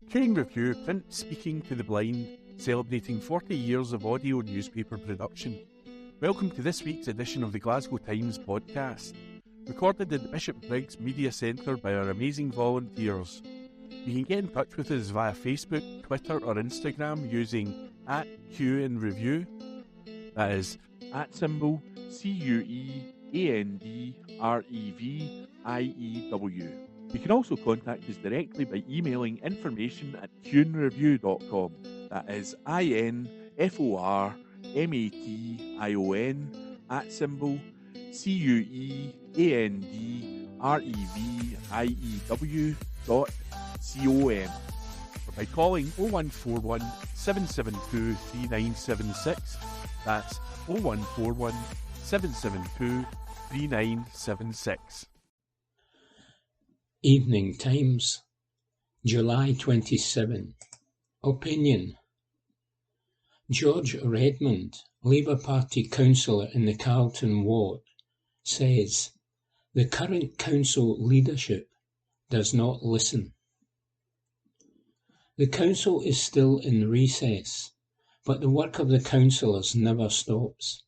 Touring Review, print speaking to the blind, celebrating 40 years of audio newspaper production. Welcome to this week's edition of the Glasgow Times podcast, recorded in the Bishop Briggs Media Centre by our amazing volunteers. You can get in touch with us via Facebook, Twitter or Instagram using @CUNReview. That is @CUENDREVIEW. You can also contact us directly by emailing information@cuenreview.com. That is INFORMATION@CUENDREVIEW.com, or by calling 0141 772 3976. That's 0141 772 3976. Evening Times, July 27. Opinion. George REDMOND, Labour Party councillor in the Carlton ward, says, "The current council leadership does not listen." The council is still in recess, but the work of the councillors never stops,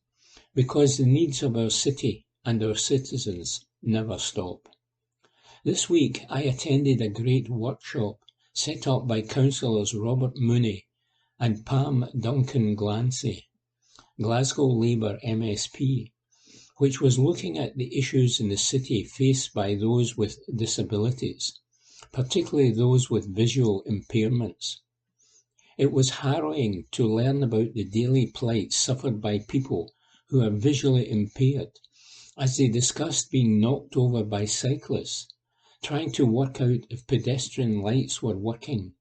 because the needs of our city and our citizens never stop. This week I attended a great workshop set up by councillors Robert Mooney and Pam Duncan-Glancy, Glasgow Labour MSP, which was looking at the issues in the city faced by those with disabilities, particularly those with visual impairments. It was harrowing to learn about the daily plight suffered by people who are visually impaired, as they discussed being knocked over by cyclists, trying to work out if pedestrian lights were working,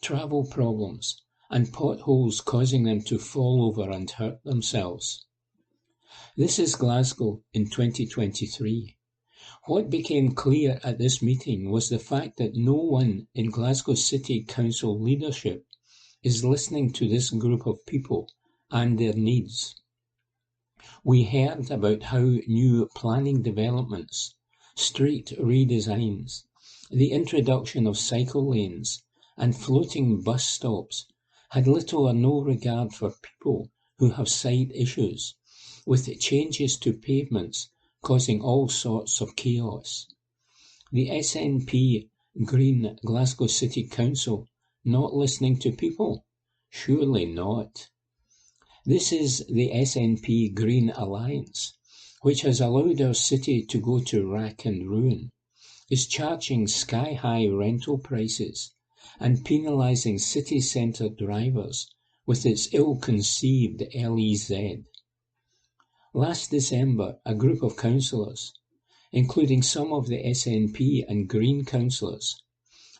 travel problems, and potholes causing them to fall over and hurt themselves. This is Glasgow in 2023. What became clear at this meeting was the fact that no one in Glasgow City Council leadership is listening to this group of people and their needs. We heard about how new planning developments, street redesigns, the introduction of cycle lanes, and floating bus stops had little or no regard for people who have sight issues, with changes to pavements causing all sorts of chaos. The SNP Green Glasgow City Council not listening to people? Surely not. This is the SNP Green Alliance, which has allowed our city to go to rack and ruin, is charging sky-high rental prices and penalising city centre drivers with its ill-conceived LEZ. Last December, a group of councillors, including some of the SNP and Green councillors,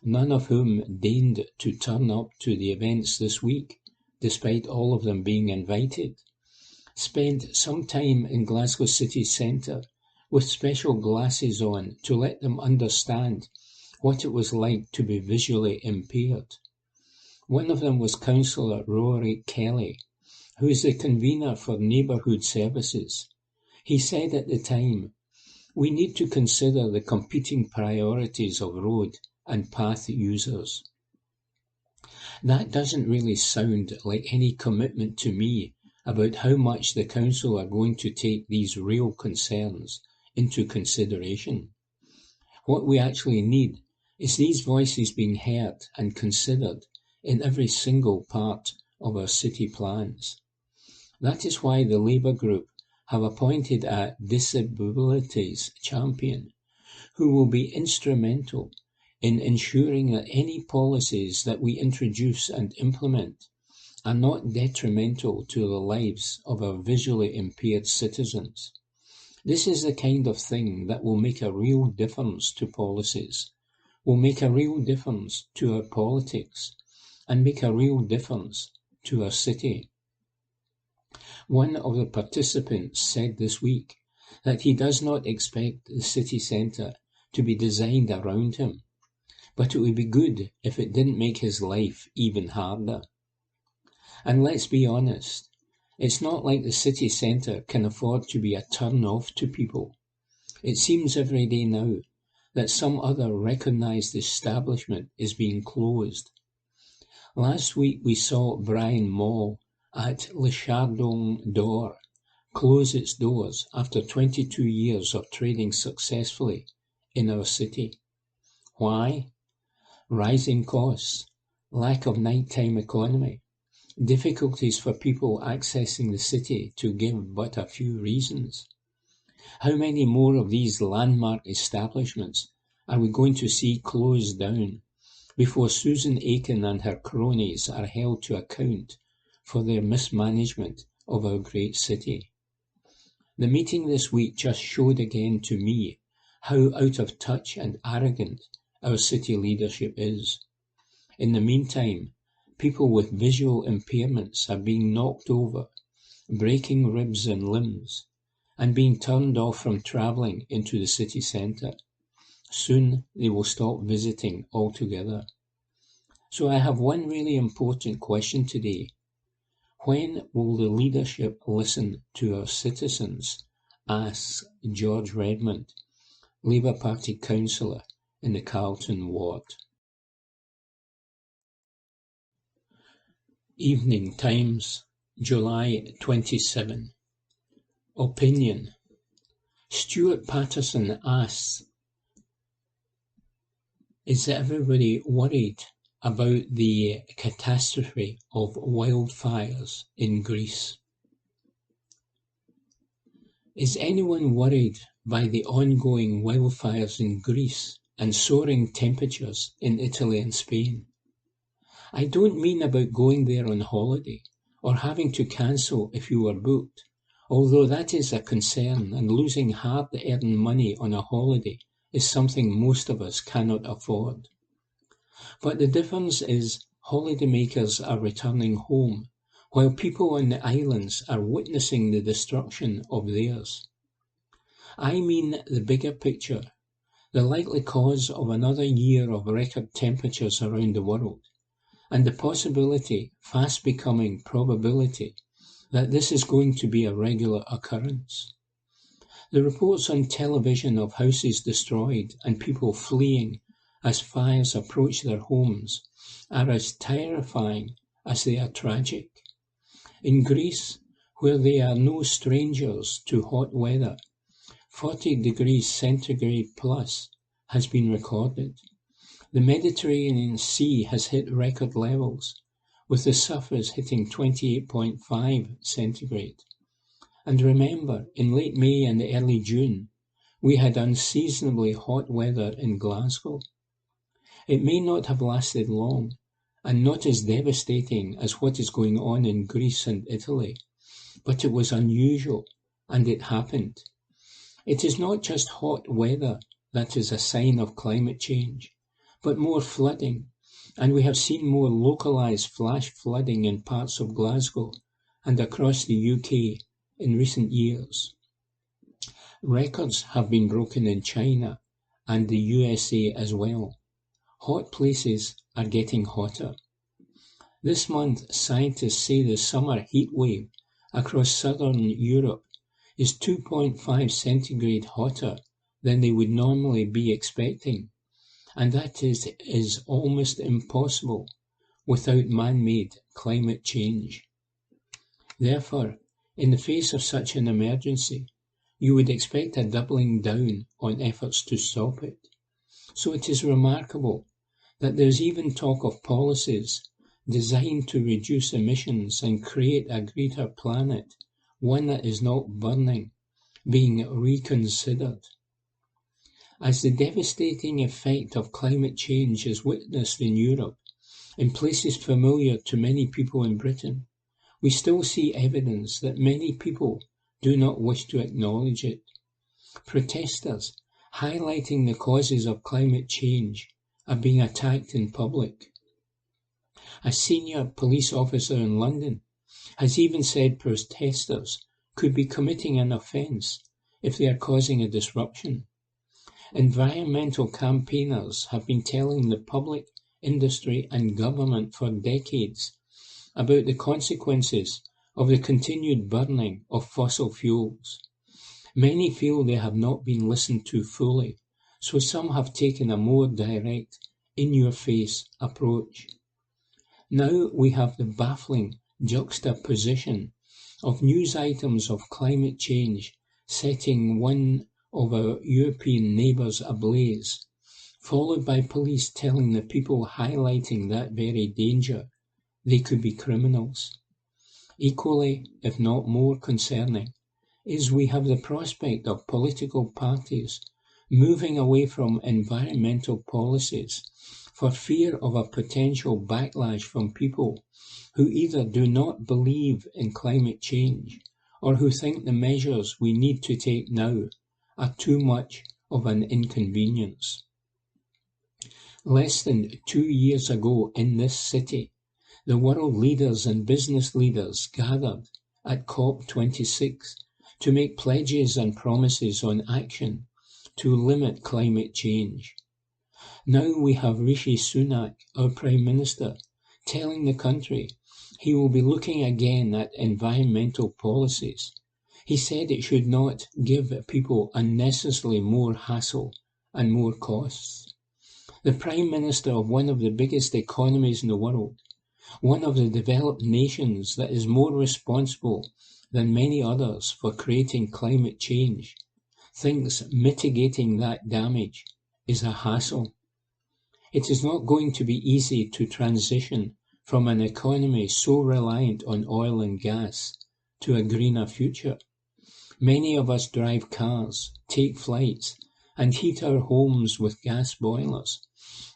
none of whom deigned to turn up to the events this week, despite all of them being invited, spent some time in Glasgow city centre with special glasses on to let them understand what it was like to be visually impaired. One of them was Councillor Rory Kelly, who is the convener for neighbourhood services. He said at the time, "We need to consider the competing priorities of road and path users." That doesn't really sound like any commitment to me about how much the council are going to take these real concerns into consideration. What we actually need is these voices being heard and considered in every single part of our city plans. That is why the Labour group have appointed a disabilities champion who will be instrumental in ensuring that any policies that we introduce and implement are not detrimental to the lives of our visually impaired citizens. This is the kind of thing that will make a real difference to policies, will make a real difference to our politics, and make a real difference to our city. One of the participants said this week that he does not expect the city centre to be designed around him, but it would be good if it didn't make his life even harder. And let's be honest, it's not like the city centre can afford to be a turn-off to people. It seems every day now that some other recognised establishment is being closed Last week we saw Brian Mall at Le Chardon d'Or close its doors after 22 years of trading successfully in our city. Why? Rising costs, lack of nighttime economy, difficulties for people accessing the city, to give but a few reasons. How many more of these landmark establishments are we going to see closed down before Susan Aiken and her cronies are held to account for their mismanagement of our great city? The meeting this week just showed again to me how out of touch and arrogant our city leadership is. In the meantime, people with visual impairments are being knocked over, breaking ribs and limbs, and being turned off from travelling into the city centre. Soon they will stop visiting altogether. So I have one really important question today. When will the leadership listen to our citizens? Asks George Redmond, Labour Party councillor in the Carlton ward. Evening Times, July 27. Opinion. Stuart Patterson asks, is everybody worried about the catastrophe of wildfires in Greece? Is anyone worried by the ongoing wildfires in Greece and soaring temperatures in Italy and Spain? I don't mean about going there on holiday or having to cancel if you were booked, although that is a concern, and losing hard-earned money on a holiday is something most of us cannot afford. But the difference is holidaymakers are returning home, while people on the islands are witnessing the destruction of theirs. I mean the bigger picture, the likely cause of another year of record temperatures around the world, and the possibility, fast becoming probability, that this is going to be a regular occurrence. The reports on television of houses destroyed and people fleeing as fires approach their homes are as terrifying as they are tragic. In Greece, where they are no strangers to hot weather, 40 degrees centigrade plus has been recorded. The Mediterranean Sea has hit record levels, with the surface hitting 28.5 centigrade. And remember, in late May and early June, we had unseasonably hot weather in Glasgow. It may not have lasted long, and not as devastating as what is going on in Greece and Italy, but it was unusual, and it happened. It is not just hot weather that is a sign of climate change, but more flooding, and we have seen more localised flash flooding in parts of Glasgow and across the UK in recent years. Records have been broken in China and the USA as well. Hot places are getting hotter. This month, scientists say the summer heat wave across southern Europe is 2.5 centigrade hotter than they would normally be expecting, and that is almost impossible without man-made climate change. Therefore, in the face of such an emergency, you would expect a doubling down on efforts to stop it. So it is remarkable that there is even talk of policies designed to reduce emissions and create a greener planet, one that is not burning, being reconsidered. As the devastating effect of climate change is witnessed in Europe, in places familiar to many people in Britain, we still see evidence that many people do not wish to acknowledge it. Protesters, highlighting the causes of climate change, are being attacked in public. A senior police officer in London has even said protesters could be committing an offence if they are causing a disruption. Environmental campaigners have been telling the public, industry and government for decades about the consequences of the continued burning of fossil fuels. Many feel they have not been listened to fully, so some have taken a more direct, in-your-face approach. Now we have the baffling juxtaposition of news items of climate change setting one of our European neighbours ablaze, followed by police telling the people highlighting that very danger they could be criminals. Equally, if not more concerning, is we have the prospect of political parties moving away from environmental policies for fear of a potential backlash from people who either do not believe in climate change or who think the measures we need to take now are too much of an inconvenience. Less than 2 years ago in this city, the world leaders and business leaders gathered at COP26 to make pledges and promises on action to limit climate change. Now we have Rishi Sunak, our Prime Minister, telling the country he will be looking again at environmental policies. He said it should not give people unnecessarily more hassle and more costs. The Prime Minister of one of the biggest economies in the world, one of the developed nations that is more responsible than many others for creating climate change, thinks mitigating that damage is a hassle. It is not going to be easy to transition from an economy so reliant on oil and gas to a greener future. Many of us drive cars, take flights, and heat our homes with gas boilers,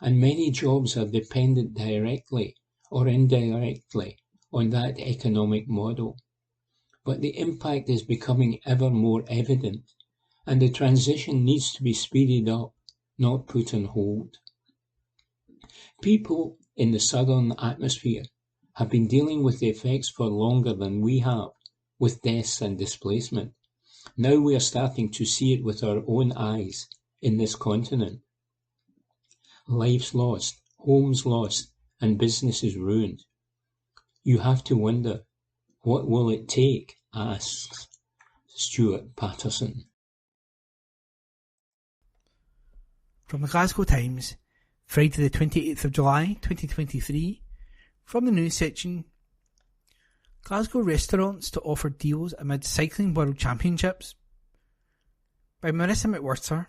and many jobs are dependent directly or indirectly on that economic model. But the impact is becoming ever more evident, and the transition needs to be speeded up, not put on hold. People in the southern atmosphere have been dealing with the effects for longer than we have, with deaths and displacement. Now we are starting to see it with our own eyes in this continent. Lives lost, homes lost, and businesses ruined. You have to wonder, what will it take? Asks Stuart Patterson. From the Glasgow Times, Friday the 28th of July 2023, from the news section, Glasgow restaurants to offer deals amid Cycling World Championships, by Marissa McWhirter.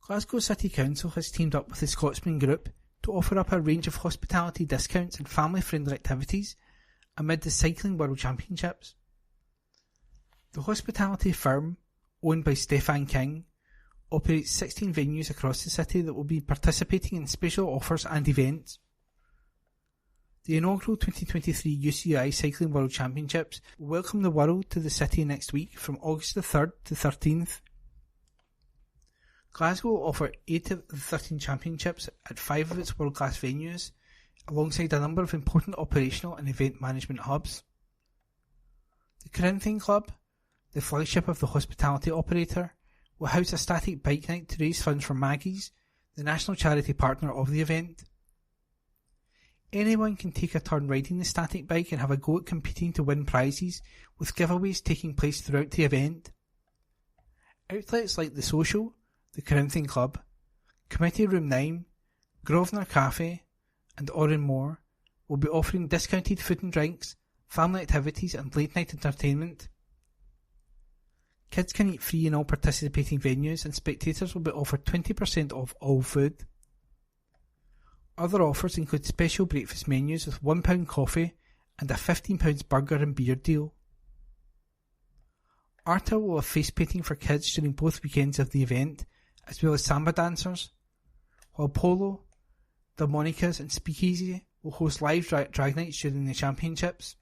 Glasgow City Council has teamed up with the Scotsman Group to offer up a range of hospitality discounts and family-friendly activities amid the Cycling World Championships. The hospitality firm, owned by Stefan King, operates 16 venues across the city that will be participating in special offers and events. The inaugural 2023 UCI Cycling World Championships will welcome the world to the city next week from August the 3rd to 13th. Glasgow will offer 8 of the 13 championships at 5 of its world-class venues, alongside a number of important operational and event management hubs. The Corinthian Club, the flagship of the hospitality operator, will house a static bike night to raise funds for Maggie's, the national charity partner of the event. Anyone can take a turn riding the static bike and have a go at competing to win prizes, with giveaways taking place throughout the event. Outlets like The Social, the Corinthian Club, Committee Room 9, Grosvenor Cafe and Oran Moor will be offering discounted food and drinks, family activities and late night entertainment. Kids can eat free in all participating venues, and spectators will be offered 20% off all food. Other offers include special breakfast menus with £1 coffee and a £15 burger and beer deal. Arta will have face painting for kids during both weekends of the event, as well as samba dancers, while Polo, the Monicas and Speakeasy will host live drag nights during the championships.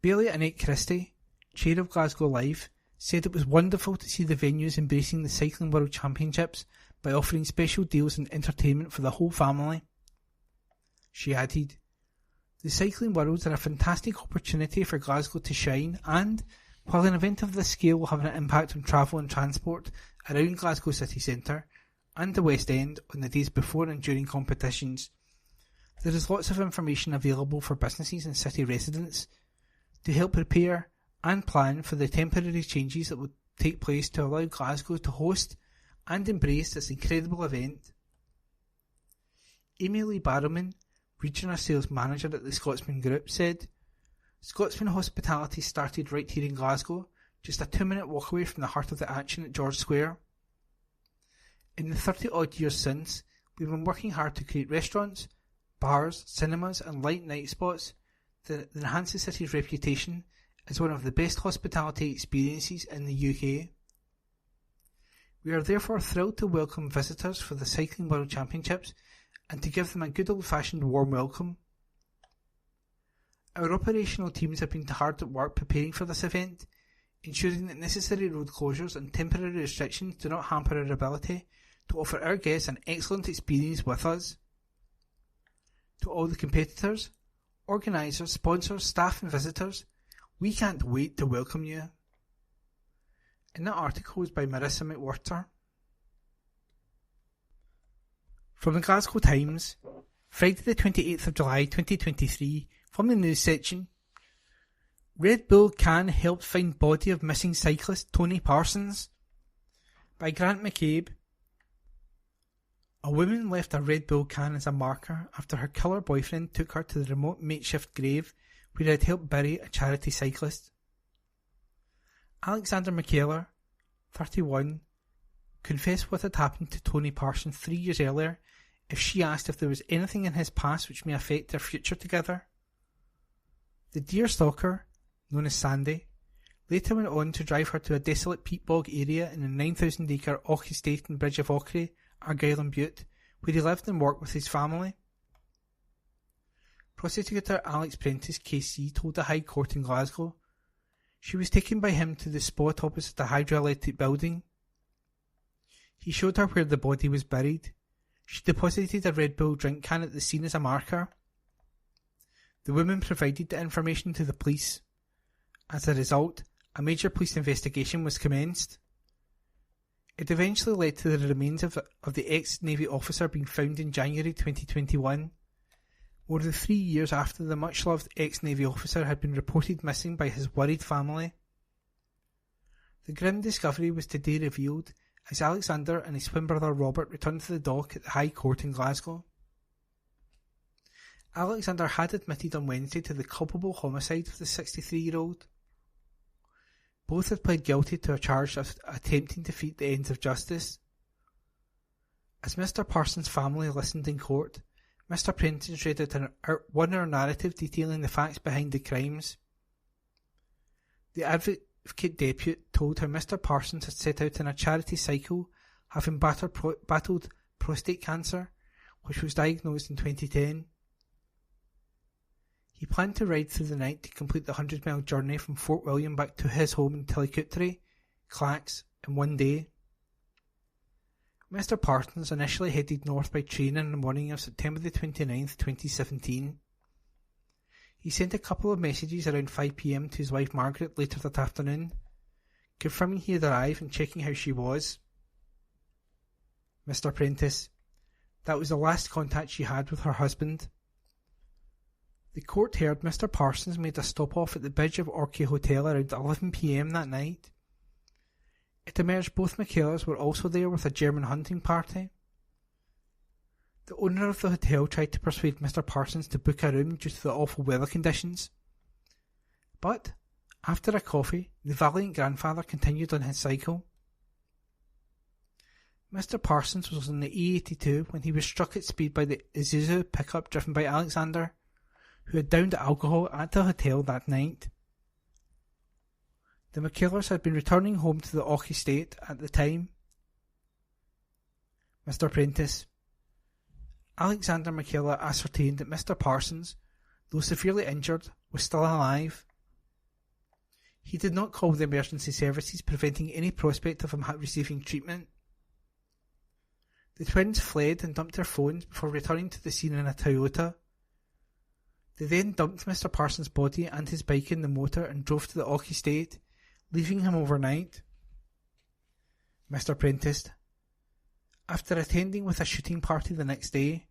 Bailey Annette Christie, Chair of Glasgow Life, said it was wonderful to see the venues embracing the Cycling World Championships by offering special deals and entertainment for the whole family. She added, "The Cycling Worlds are a fantastic opportunity for Glasgow to shine, and, while an event of this scale will have an impact on travel and transport around Glasgow city centre and the West End on the days before and during competitions, there is lots of information available for businesses and city residents to help prepare and plan for the temporary changes that will take place to allow Glasgow to host and embrace this incredible event." Amy Lee Barrowman, Regional Sales Manager at the Scotsman Group, said, "Scotsman hospitality started right here in Glasgow, just a 2-minute walk away from the heart of the action at George Square. In the 30-odd years since, we've been working hard to create restaurants, bars, cinemas and light night spots that enhance the city's reputation as one of the best hospitality experiences in the UK. We are therefore thrilled to welcome visitors for the Cycling World Championships and to give them a good old-fashioned warm welcome. Our operational teams have been hard at work preparing for this event, ensuring that necessary road closures and temporary restrictions do not hamper our ability to offer our guests an excellent experience with us. To all the competitors, organisers, sponsors, staff and visitors, we can't wait to welcome you." And that article was by Marissa McWhirter. From the Glasgow Times, Friday the 28th of July 2023, from the news section, Red Bull can help find body of missing cyclist Tony Parsons, by Grant McCabe. A woman left a Red Bull can as a marker after her killer boyfriend took her to the remote makeshift grave where he had helped bury a charity cyclist. Alexander McKellar, 31, confessed what had happened to Tony Parsons 3 years earlier if she asked if there was anything in his past which may affect their future together. The deer stalker, known as Sandy, later went on to drive her to a desolate peat bog area in the 9,000-acre Och estate in Bridge of Ochray, Argyll and Bute, where he lived and worked with his family. Prosecutor Alex Prentice KC told the High Court in Glasgow she was taken by him to the spot opposite the hydroelectric building. He showed her where the body was buried. She deposited a Red Bull drink can at the scene as a marker. The woman provided the information to the police. As a result, a major police investigation was commenced. It eventually led to the remains of the ex-Navy officer being found in January 2021, more than 3 years after the much-loved ex-Navy officer had been reported missing by his worried family. The grim discovery was today revealed as Alexander and his twin brother Robert returned to the dock at the High Court in Glasgow. Alexander had admitted on Wednesday to the culpable homicide of the 63-year-old. Both had pled guilty to a charge of attempting to defeat the ends of justice. As Mr. Parsons' family listened in court, Mr. Prentice read out a one-hour narrative detailing the facts behind the crimes. The Advocate Depute told how Mr. Parsons had set out on a charity cycle, having battled prostate cancer, which was diagnosed in 2010. He planned to ride through the night to complete the 100-mile journey from Fort William back to his home in Tillicoultry, Clacks, in one day. Mr. Parsons initially headed north by train in the morning of September the 29th, 2017. He sent a couple of messages around 5 p.m. to his wife Margaret later that afternoon, confirming he had arrived and checking how she was. Mr. Prentice: "That was the last contact she had with her husband." The court heard Mr. Parsons made a stop-off at the Bridge of Ochray Hotel around 11 p.m. that night. It emerged both McKellars were also there with a German hunting party. The owner of the hotel tried to persuade Mr. Parsons to book a room due to the awful weather conditions. But, after a coffee, the valiant grandfather continued on his cycle. Mr. Parsons was on the E82 when he was struck at speed by the Isuzu pickup driven by Alexander, who had downed alcohol at the hotel that night. The McKellars had been returning home to the Och estate at the time. Mr. Prentice: "Alexander McKellar ascertained that Mr. Parsons, though severely injured, was still alive. He did not call the emergency services, preventing any prospect of him receiving treatment. The twins fled and dumped their phones before returning to the scene in a Toyota. They then dumped Mr. Parsons' body and his bike in the motor and drove to the Och estate, leaving him overnight." Mr. Prentice: "After attending with a shooting party the next day,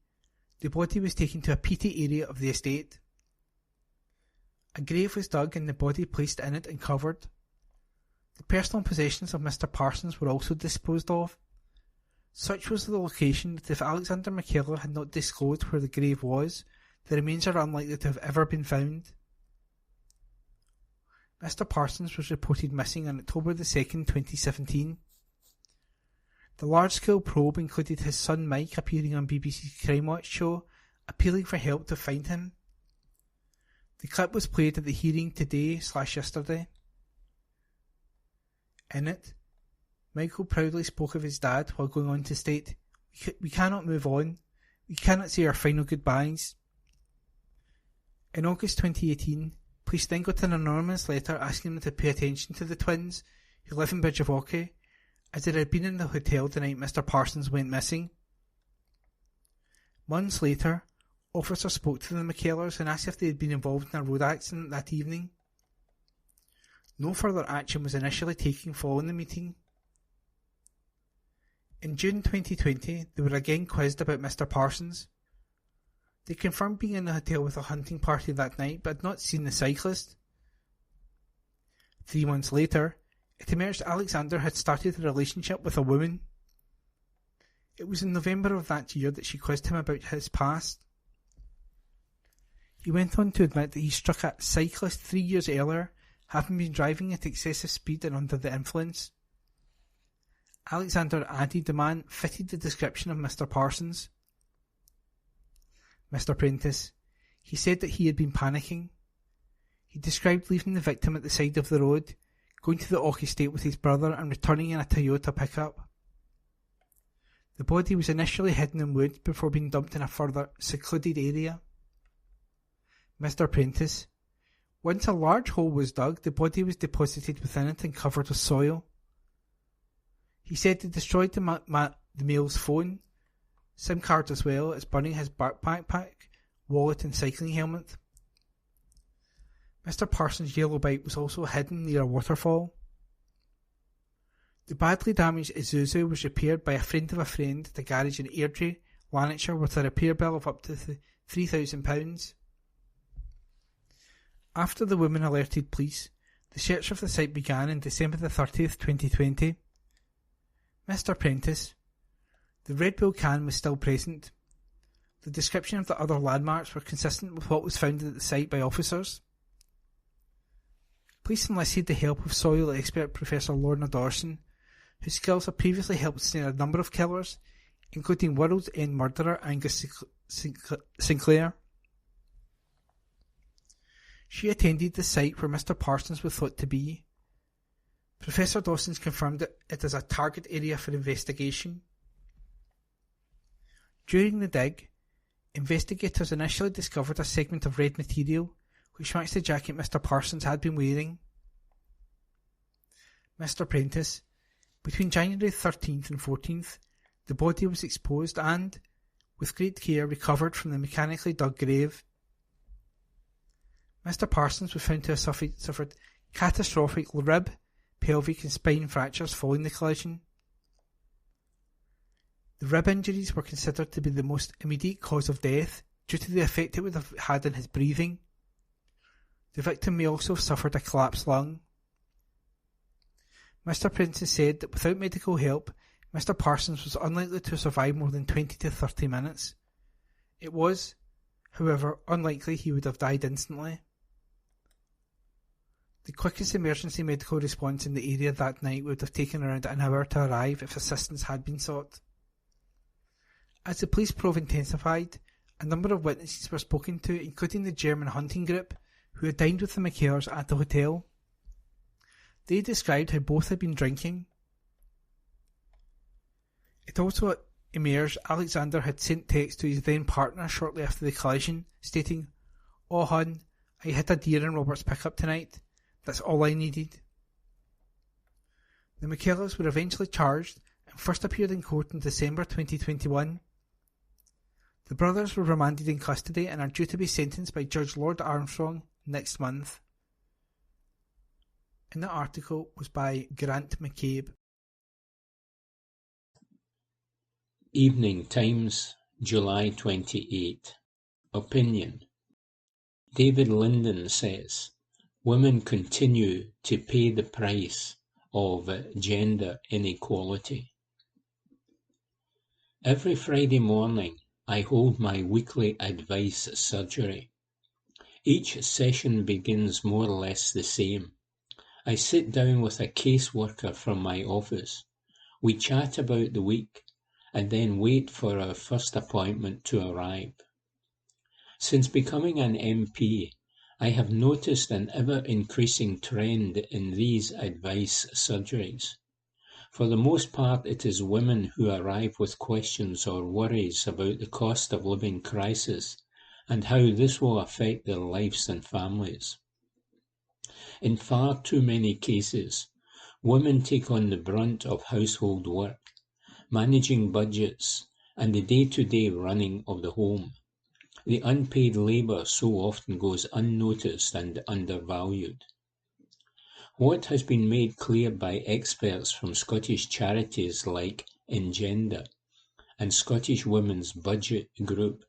the body was taken to a peaty area of the estate. A grave was dug and the body placed in it and covered. The personal possessions of Mr. Parsons were also disposed of. Such was the location that if Alexander McKellar had not disclosed where the grave was, the remains are unlikely to have ever been found. Mr. Parsons was reported missing on October 2nd, 2017. The large-scale probe included his son Mike appearing on BBC's Crime Watch show, appealing for help to find him. The clip was played at the hearing today/yesterday. In it, Michael proudly spoke of his dad while going on to state, "We cannot move on. We cannot say our final goodbyes." In August 2018, police then got an anonymous letter asking them to pay attention to the twins, who live in Bridgevaughey, as they had been in the hotel the night Mr. Parsons went missing. Months later, officers spoke to the McKellars and asked if they had been involved in a road accident that evening. No further action was initially taken following the meeting. In June 2020, they were again quizzed about Mr. Parsons. They confirmed being in the hotel with a hunting party that night but had not seen the cyclist. 3 months later, it emerged Alexander had started a relationship with a woman. It was in November of that year that she quizzed him about his past. He went on to admit that he struck a cyclist 3 years earlier, having been driving at excessive speed and under the influence. Alexander added the man fitted the description of Mr. Parsons. Mr. Prentice, he said that he had been panicking. He described leaving the victim at the side of the road, going to the Auch estate with his brother and returning in a Toyota pickup. The body was initially hidden in woods before being dumped in a further secluded area. Mr. Prentice, once a large hole was dug, the body was deposited within it and covered with soil. He said they destroyed the male's phone, SIM card as well as burning his backpack, wallet and cycling helmet. Mr. Parsons' yellow bike was also hidden near a waterfall. The badly damaged Isuzu was repaired by a friend of a friend at a garage in Airdrie, Lanarkshire, with a repair bill of up to £3,000. After the woman alerted police, the search of the site began on December 30th, 2020. Mr. Prentice, the Red Bull can was still present. The description of the other landmarks were consistent with what was found at the site by officers. Police enlisted the help of soil expert Professor Lorna Dawson, whose skills have previously helped snare a number of killers, including World's End murderer Angus Sinclair. She attended the site where Mr. Parsons was thought to be. Professor Dawson confirmed that it is a target area for investigation. During the dig, investigators initially discovered a segment of red material which matched the jacket Mr. Parsons had been wearing. Mr. Prentice, between January 13th and 14th, the body was exposed and, with great care, recovered from the mechanically dug grave. Mr. Parsons was found to have suffered catastrophic rib, pelvic and spine fractures following the collision. The rib injuries were considered to be the most immediate cause of death due to the effect it would have had on his breathing. The victim may also have suffered a collapsed lung. Mr. Prentice said that without medical help, Mr. Parsons was unlikely to survive more than 20 to 30 minutes. It was, however, unlikely he would have died instantly. The quickest emergency medical response in the area that night would have taken around an hour to arrive if assistance had been sought. As the police probe intensified, a number of witnesses were spoken to, including the German hunting group, who had dined with the McKellars at the hotel. They described how both had been drinking. It also emerged Alexander had sent text to his then partner shortly after the collision, stating, "Oh hun, I hit a deer in Robert's pickup tonight. That's all I needed." The McKellars were eventually charged and first appeared in court in December 2021. The brothers were remanded in custody and are due to be sentenced by Judge Lord Armstrong next month. And the article was by Grant McCabe. Evening Times, July 28. Opinion. David Linden says, women continue to pay the price of gender inequality. Every Friday morning, I hold my weekly advice surgery. Each session begins more or less the same. I sit down with a caseworker from my office. We chat about the week and then wait for our first appointment to arrive. Since becoming an MP, I have noticed an ever-increasing trend in these advice surgeries. For the most part, it is women who arrive with questions or worries about the cost of living crisis and how this will affect their lives and families. In far too many cases, women take on the brunt of household work, managing budgets, and the day-to-day running of the home. The unpaid labour so often goes unnoticed and undervalued. What has been made clear by experts from Scottish charities like Engender and Scottish Women's Budget Group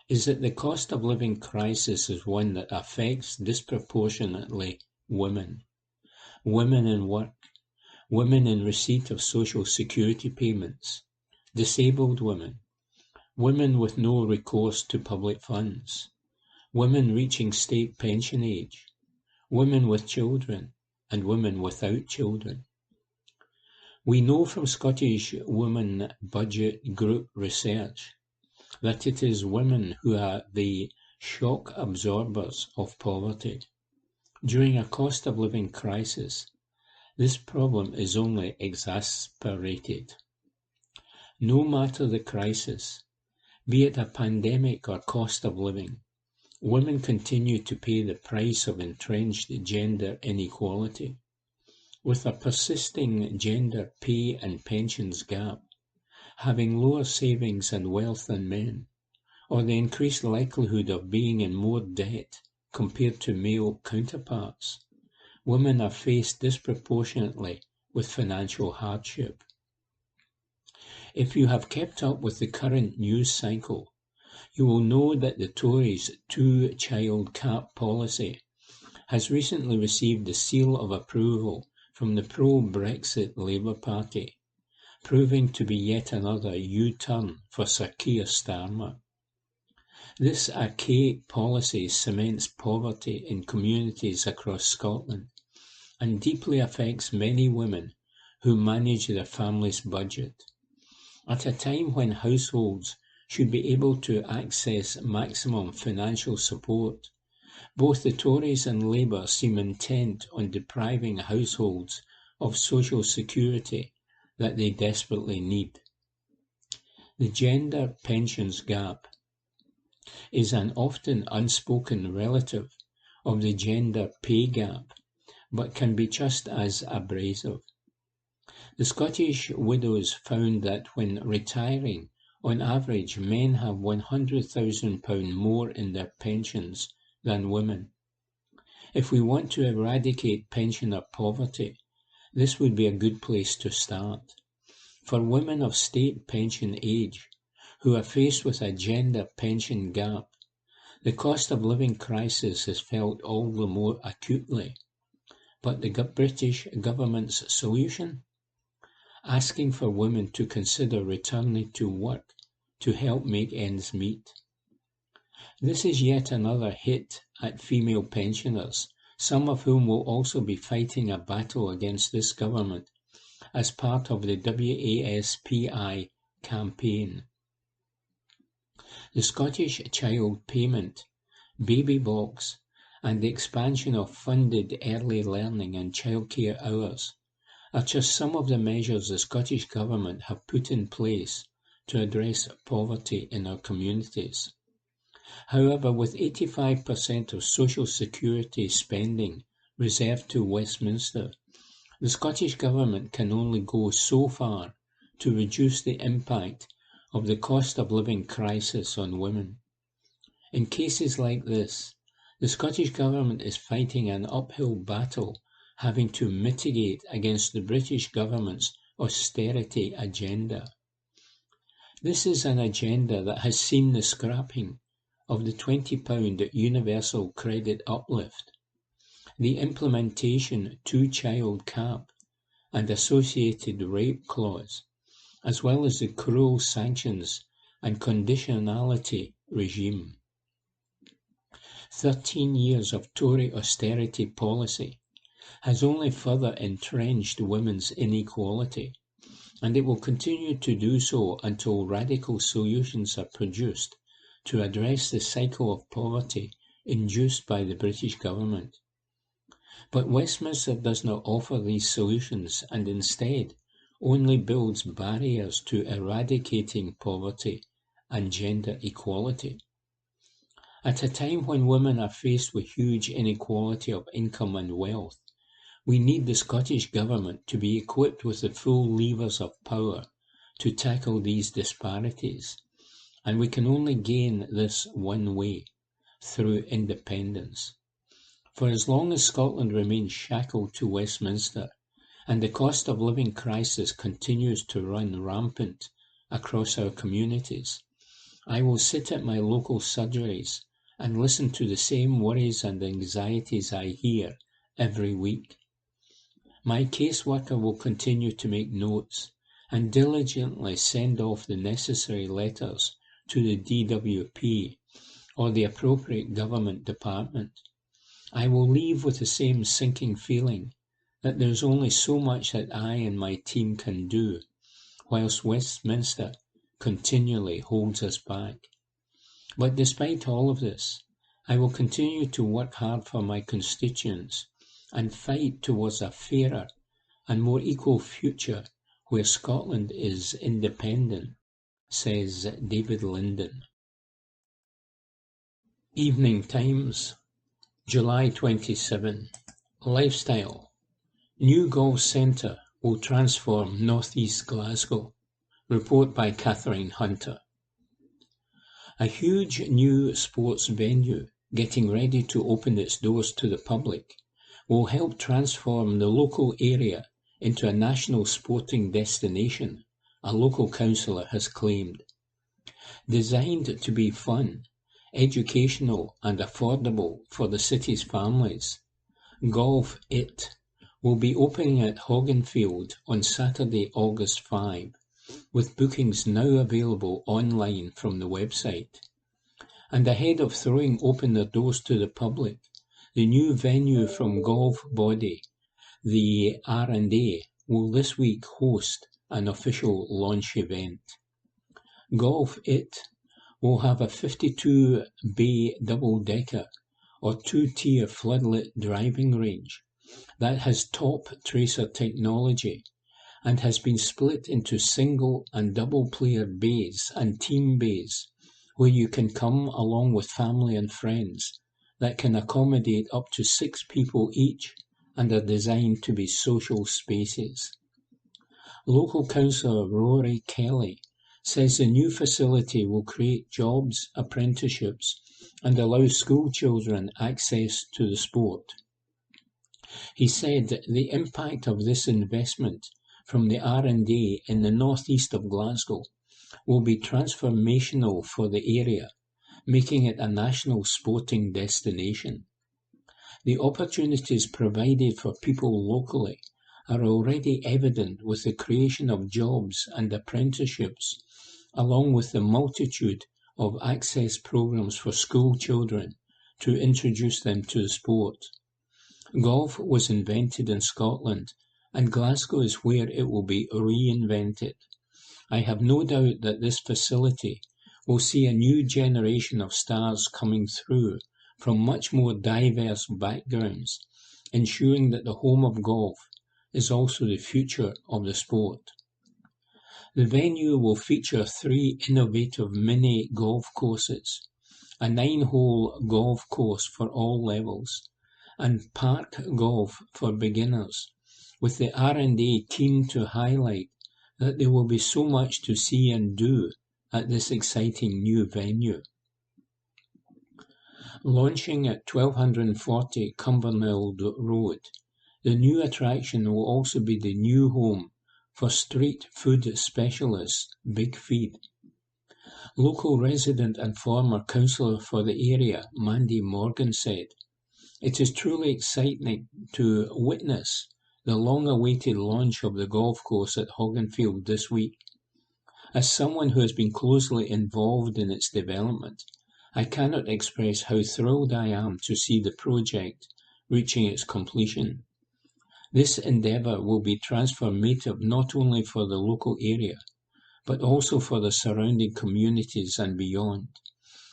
is that the cost of living crisis is one that affects disproportionately women. Women in work, women in receipt of social security payments, disabled women, women with no recourse to public funds, women reaching state pension age, women with children, and women without children. We know from Scottish Women Budget Group research that it is women who are the shock absorbers of poverty. During a cost of living crisis, this problem is only exacerbated. No matter the crisis, be it a pandemic or cost of living, women continue to pay the price of entrenched gender inequality. With a persisting gender pay and pensions gap, having lower savings and wealth than men, or the increased likelihood of being in more debt compared to male counterparts, women are faced disproportionately with financial hardship. If you have kept up with the current news cycle, you will know that the Tories' two-child cap policy has recently received the seal of approval from the pro-Brexit Labour Party, proving to be yet another U-turn for Sir Keir Starmer. This archaic policy cements poverty in communities across Scotland and deeply affects many women who manage their family's budget. At a time when households should be able to access maximum financial support, both the Tories and Labour seem intent on depriving households of social security that they desperately need. The gender pensions gap is an often unspoken relative of the gender pay gap, but can be just as abrasive. The Scottish widows found that when retiring, on average, men have £100,000 more in their pensions than women. If we want to eradicate pensioner poverty, this would be a good place to start. For women of state pension age, who are faced with a gender pension gap, the cost of living crisis is felt all the more acutely. But the British government's solution? Asking for women to consider returning to work to help make ends meet. This is yet another hit at female pensioners, some of whom will also be fighting a battle against this government as part of the WASPI campaign. The Scottish Child Payment, Baby Box, and the expansion of funded early learning and childcare hours are just some of the measures the Scottish Government have put in place to address poverty in our communities. However, with 85% of social security spending reserved to Westminster, the Scottish Government can only go so far to reduce the impact of the cost of living crisis on women. In cases like this, the Scottish Government is fighting an uphill battle, having to mitigate against the British Government's austerity agenda. This is an agenda that has seen the scrapping of the £20 universal credit uplift, the implementation two-child cap and associated rape clause, as well as the cruel sanctions and conditionality regime. 13 years of Tory austerity policy has only further entrenched women's inequality, and it will continue to do so until radical solutions are produced to address the cycle of poverty induced by the British government. But Westminster does not offer these solutions and instead only builds barriers to eradicating poverty and gender equality. At a time when women are faced with huge inequality of income and wealth, we need the Scottish Government to be equipped with the full levers of power to tackle these disparities, and we can only gain this one way, through independence. For as long as Scotland remains shackled to Westminster, and the cost of living crisis continues to run rampant across our communities, I will sit at my local surgeries and listen to the same worries and anxieties I hear every week. My caseworker will continue to make notes and diligently send off the necessary letters to the DWP or the appropriate government department. I will leave with the same sinking feeling that there is only so much that I and my team can do, whilst Westminster continually holds us back. But despite all of this, I will continue to work hard for my constituents and fight towards a fairer and more equal future where Scotland is independent, says David Linden. Evening Times, July 27. Lifestyle. New golf centre will transform northeast Glasgow. Report by Catherine Hunter. A huge new sports venue getting ready to open its doors to the public will help transform the local area into a national sporting destination, a local councillor has claimed. Designed to be fun, educational and affordable for the city's families, Golf It will be opening at Hogganfield on Saturday, August 5, with bookings now available online from the website. And ahead of throwing open their doors to the public, the new venue from golf body, the R&A, will this week host an official launch event. Golf It will have a 52-bay double-decker or two-tier floodlit driving range that has top tracer technology and has been split into single and double-player bays and team bays where you can come along with family and friends that can accommodate up to 6 people each and are designed to be social spaces. Local councillor Rory Kelly says the new facility will create jobs, apprenticeships and allow school children access to the sport. He said that the impact of this investment from the R&A in the northeast of Glasgow will be transformational for the area, making it a national sporting destination. The opportunities provided for people locally are already evident with the creation of jobs and apprenticeships, along with the multitude of access programs for school children to introduce them to the sport. Golf was invented in Scotland, and Glasgow is where it will be reinvented. I have no doubt that this facility will see a new generation of stars coming through from much more diverse backgrounds, ensuring that the home of golf is also the future of the sport. The venue will feature 3 innovative mini golf courses, a 9-hole golf course for all levels, and park golf for beginners, with the R&A keen to highlight that there will be so much to see and do at this exciting new venue. Launching at 1240 Cumbernauld Road, the new attraction will also be the new home for street food specialist Big Feed. Local resident and former councillor for the area, Mandy Morgan, said, "It is truly exciting to witness the long-awaited launch of the golf course at Hogganfield this week. As someone who has been closely involved in its development, I cannot express how thrilled I am to see the project reaching its completion. This endeavour will be transformative not only for the local area, but also for the surrounding communities and beyond.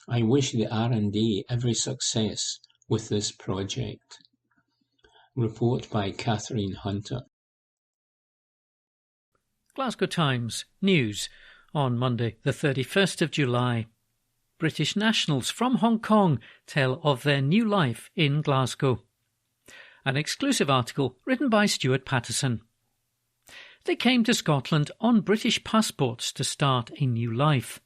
I wish the R&D every success with this project. Report by Catherine Hunter. Glasgow Times News on Monday the 31st of July. British nationals from Hong Kong tell of their new life in Glasgow. An exclusive article written by Stuart Patterson. They came to Scotland on British passports to start a new life.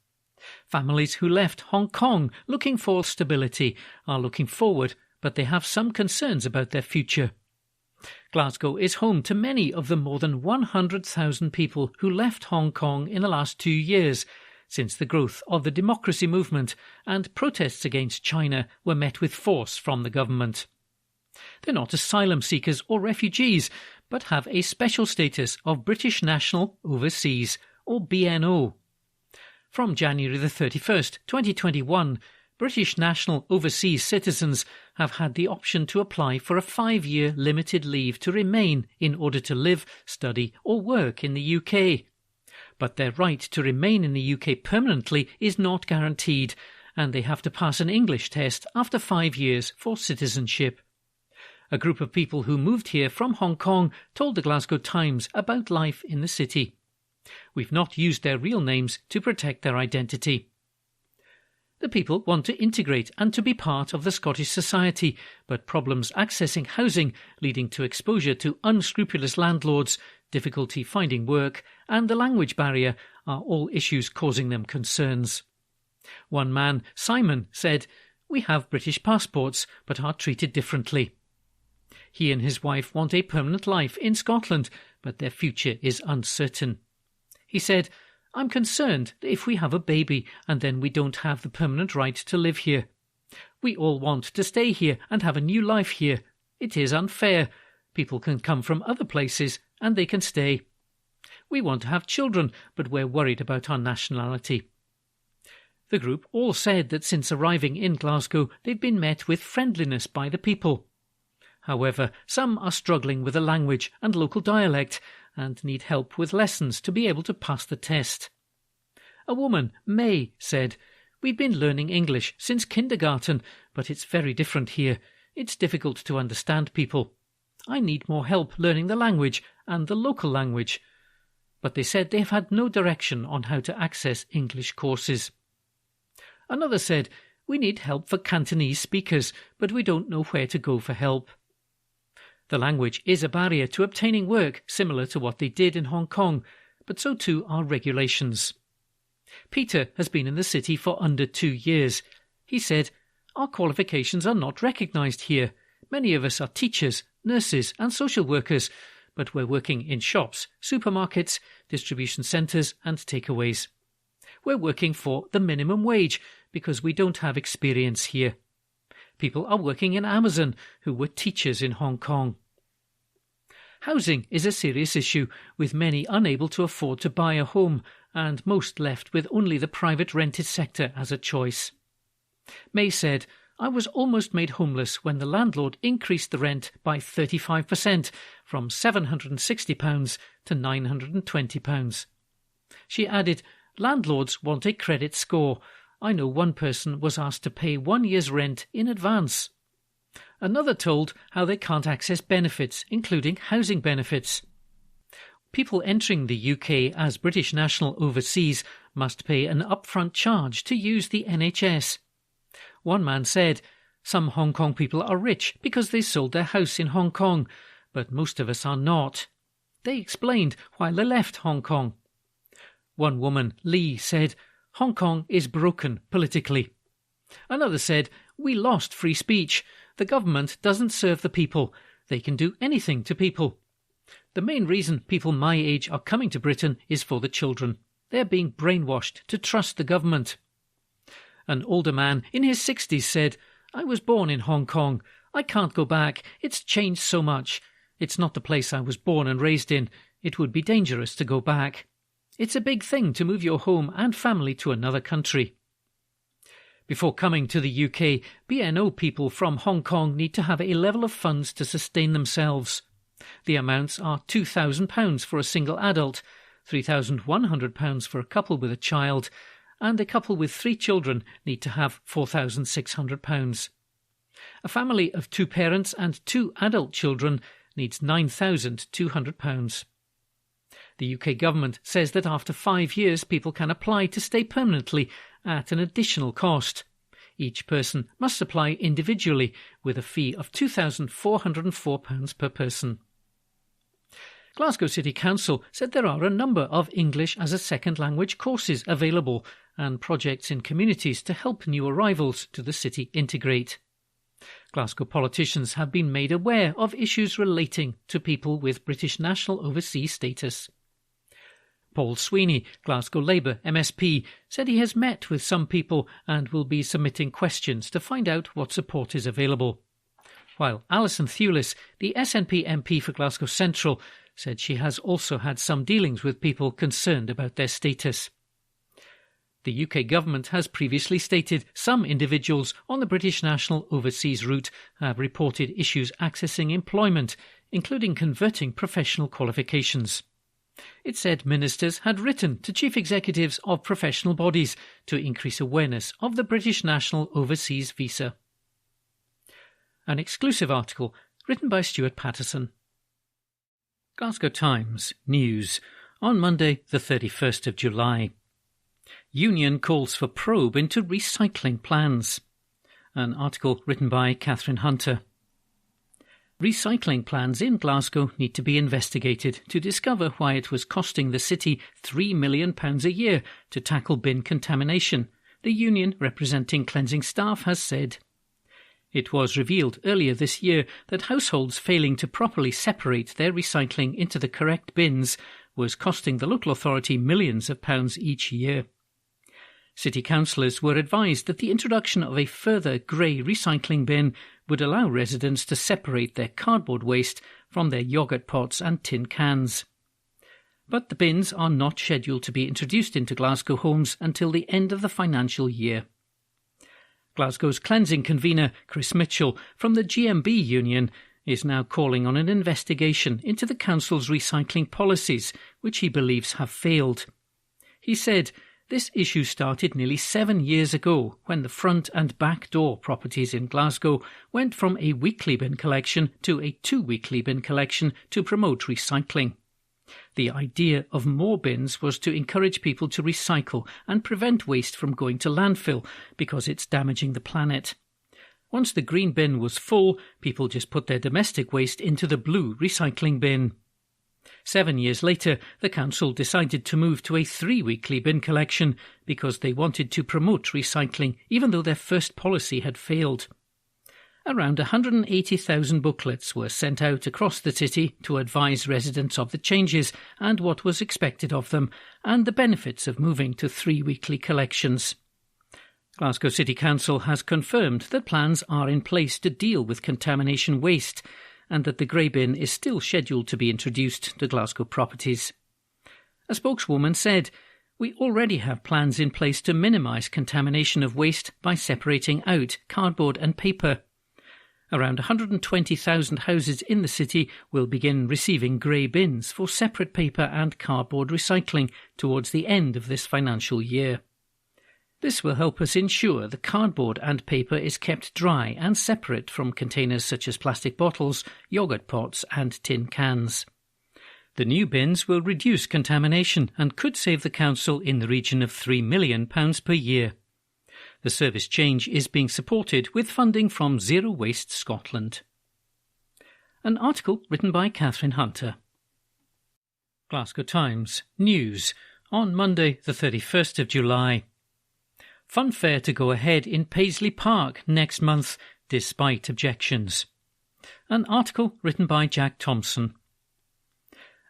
Families who left Hong Kong looking for stability are looking forward, but they have some concerns about their future. Glasgow is home to many of the more than 100,000 people who left Hong Kong in the last 2 years, since the growth of the democracy movement and protests against China were met with force from the government. They're not asylum seekers or refugees, but have a special status of British National Overseas, or BNO. From January the 31st, 2021, British National Overseas citizens have had the option to apply for a 5-year limited leave to remain in order to live, study or work in the UK. But their right to remain in the UK permanently is not guaranteed, and they have to pass an English test after 5 years for citizenship. A group of people who moved here from Hong Kong told the Glasgow Times about life in the city. We've not used their real names to protect their identity. The people want to integrate and to be part of the Scottish society, but problems accessing housing, leading to exposure to unscrupulous landlords, difficulty finding work, and the language barrier are all issues causing them concerns. One man, Simon, said, "We have British passports, but are treated differently." He and his wife want a permanent life in Scotland, but their future is uncertain. He said, "I'm concerned that if we have a baby and then we don't have the permanent right to live here. We all want to stay here and have a new life here. It is unfair. People can come from other places and they can stay. We want to have children, but we're worried about our nationality." The group all said that since arriving in Glasgow, they've been met with friendliness by the people. However, some are struggling with the language and local dialect and need help with lessons to be able to pass the test. A woman, May, said, "We've been learning English since kindergarten, but it's very different here. It's difficult to understand people. I need more help learning the language and the local language." But they said they've had no direction on how to access English courses. Another said, "We need help for Cantonese speakers, but we don't know where to go for help." The language is a barrier to obtaining work, similar to what they did in Hong Kong, but so too are regulations. Peter has been in the city for under 2 years. He said, "Our qualifications are not recognised here. Many of us are teachers, nurses and social workers, but we're working in shops, supermarkets, distribution centres and takeaways. We're working for the minimum wage because we don't have experience here. People are working in Amazon who were teachers in Hong Kong." Housing is a serious issue, with many unable to afford to buy a home and most left with only the private rented sector as a choice. May said, "I was almost made homeless when the landlord increased the rent by 35% from £760 to £920. She added, "Landlords want a credit score. I know one person was asked to pay 1 year's rent in advance." Another told how they can't access benefits, including housing benefits. People entering the UK as British National Overseas must pay an upfront charge to use the NHS. One man said, "Some Hong Kong people are rich because they sold their house in Hong Kong, but most of us are not." They explained why they left Hong Kong. One woman, Lee, said, "Hong Kong is broken politically." Another said, "We lost free speech. The government doesn't serve the people. They can do anything to people. The main reason people my age are coming to Britain is for the children. They're being brainwashed to trust the government." An older man in his 60s said, "I was born in Hong Kong. I can't go back. It's changed so much. It's not the place I was born and raised in. It would be dangerous to go back." It's a big thing to move your home and family to another country. Before coming to the UK, BNO people from Hong Kong need to have a level of funds to sustain themselves. The amounts are £2,000 for a single adult, £3,100 for a couple with a child, and a couple with 3 children need to have £4,600. A family of 2 parents and 2 adult children needs £9,200. The UK government says that after 5 years people can apply to stay permanently at an additional cost. Each person must apply individually with a fee of £2,404 per person. Glasgow City Council said there are a number of English as a second language courses available and projects in communities to help new arrivals to the city integrate. Glasgow politicians have been made aware of issues relating to people with British national overseas status. Paul Sweeney, Glasgow Labour MSP, said he has met with some people and will be submitting questions to find out what support is available. While Alison Thewlis, the SNP MP for Glasgow Central, said she has also had some dealings with people concerned about their status. The UK government has previously stated some individuals on the British national overseas route have reported issues accessing employment, including converting professional qualifications. It said ministers had written to chief executives of professional bodies to increase awareness of the British national overseas visa. An exclusive article written by Stuart Patterson. Glasgow Times News on Monday the 31st of July. Union calls for probe into recycling plans. An article written by Catherine Hunter. Recycling plans in Glasgow need to be investigated to discover why it was costing the city £3 million a year to tackle bin contamination, the union representing cleansing staff has said. It was revealed earlier this year that households failing to properly separate their recycling into the correct bins was costing the local authority millions of pounds each year. City councillors were advised that the introduction of a further grey recycling bin would allow residents to separate their cardboard waste from their yoghurt pots and tin cans. But the bins are not scheduled to be introduced into Glasgow homes until the end of the financial year. Glasgow's cleansing convener, Chris Mitchell, from the GMB union, is now calling on an investigation into the council's recycling policies, which he believes have failed. He said, "This issue started nearly 7 years ago when the front and back door properties in Glasgow went from a weekly bin collection to a 2-weekly bin collection to promote recycling. The idea of more bins was to encourage people to recycle and prevent waste from going to landfill because it's damaging the planet. Once the green bin was full, people just put their domestic waste into the blue recycling bin. 7 years later, the council decided to move to a 3-weekly bin collection because they wanted to promote recycling even though their first policy had failed. Around 180,000 booklets were sent out across the city to advise residents of the changes and what was expected of them and the benefits of moving to 3-weekly collections. Glasgow City Council has confirmed that plans are in place to deal with contamination waste and that the grey bin is still scheduled to be introduced to Glasgow properties. A spokeswoman said, "We already have plans in place to minimise contamination of waste by separating out cardboard and paper. Around 120,000 houses in the city will begin receiving grey bins for separate paper and cardboard recycling towards the end of this financial year. This will help us ensure the cardboard and paper is kept dry and separate from containers such as plastic bottles, yoghurt pots and tin cans. The new bins will reduce contamination and could save the council in the region of £3 million per year. The service change is being supported with funding from Zero Waste Scotland." An article written by Catherine Hunter. Glasgow Times News on Monday the 31st of July. Fun fair to go ahead in Paisley Park next month, despite objections. An article written by Jack Thompson.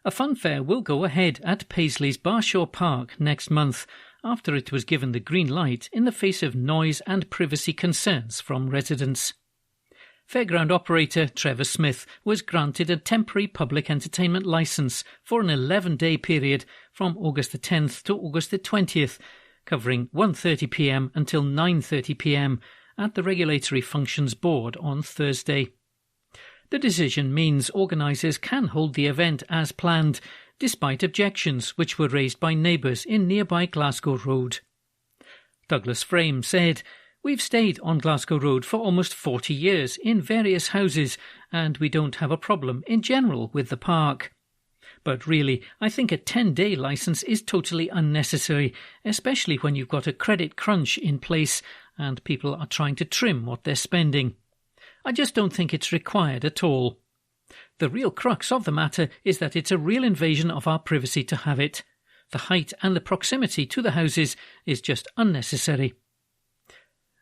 A fun fair will go ahead at Paisley's Barshaw Park next month, after it was given the green light in the face of noise and privacy concerns from residents. Fairground operator Trevor Smith was granted a temporary public entertainment licence for an 11-day period from August the 10th to August the 20th, covering 1:30pm until 9:30pm at the Regulatory Functions Board on Thursday. The decision means organisers can hold the event as planned, despite objections which were raised by neighbours in nearby Glasgow Road. Douglas Frame said, "We've stayed on Glasgow Road for almost 40 years in various houses, and we don't have a problem in general with the park. But really, I think a 10-day licence is totally unnecessary, especially when you've got a credit crunch in place and people are trying to trim what they're spending. I just don't think it's required at all. The real crux of the matter is that it's a real invasion of our privacy to have it. The height and the proximity to the houses is just unnecessary."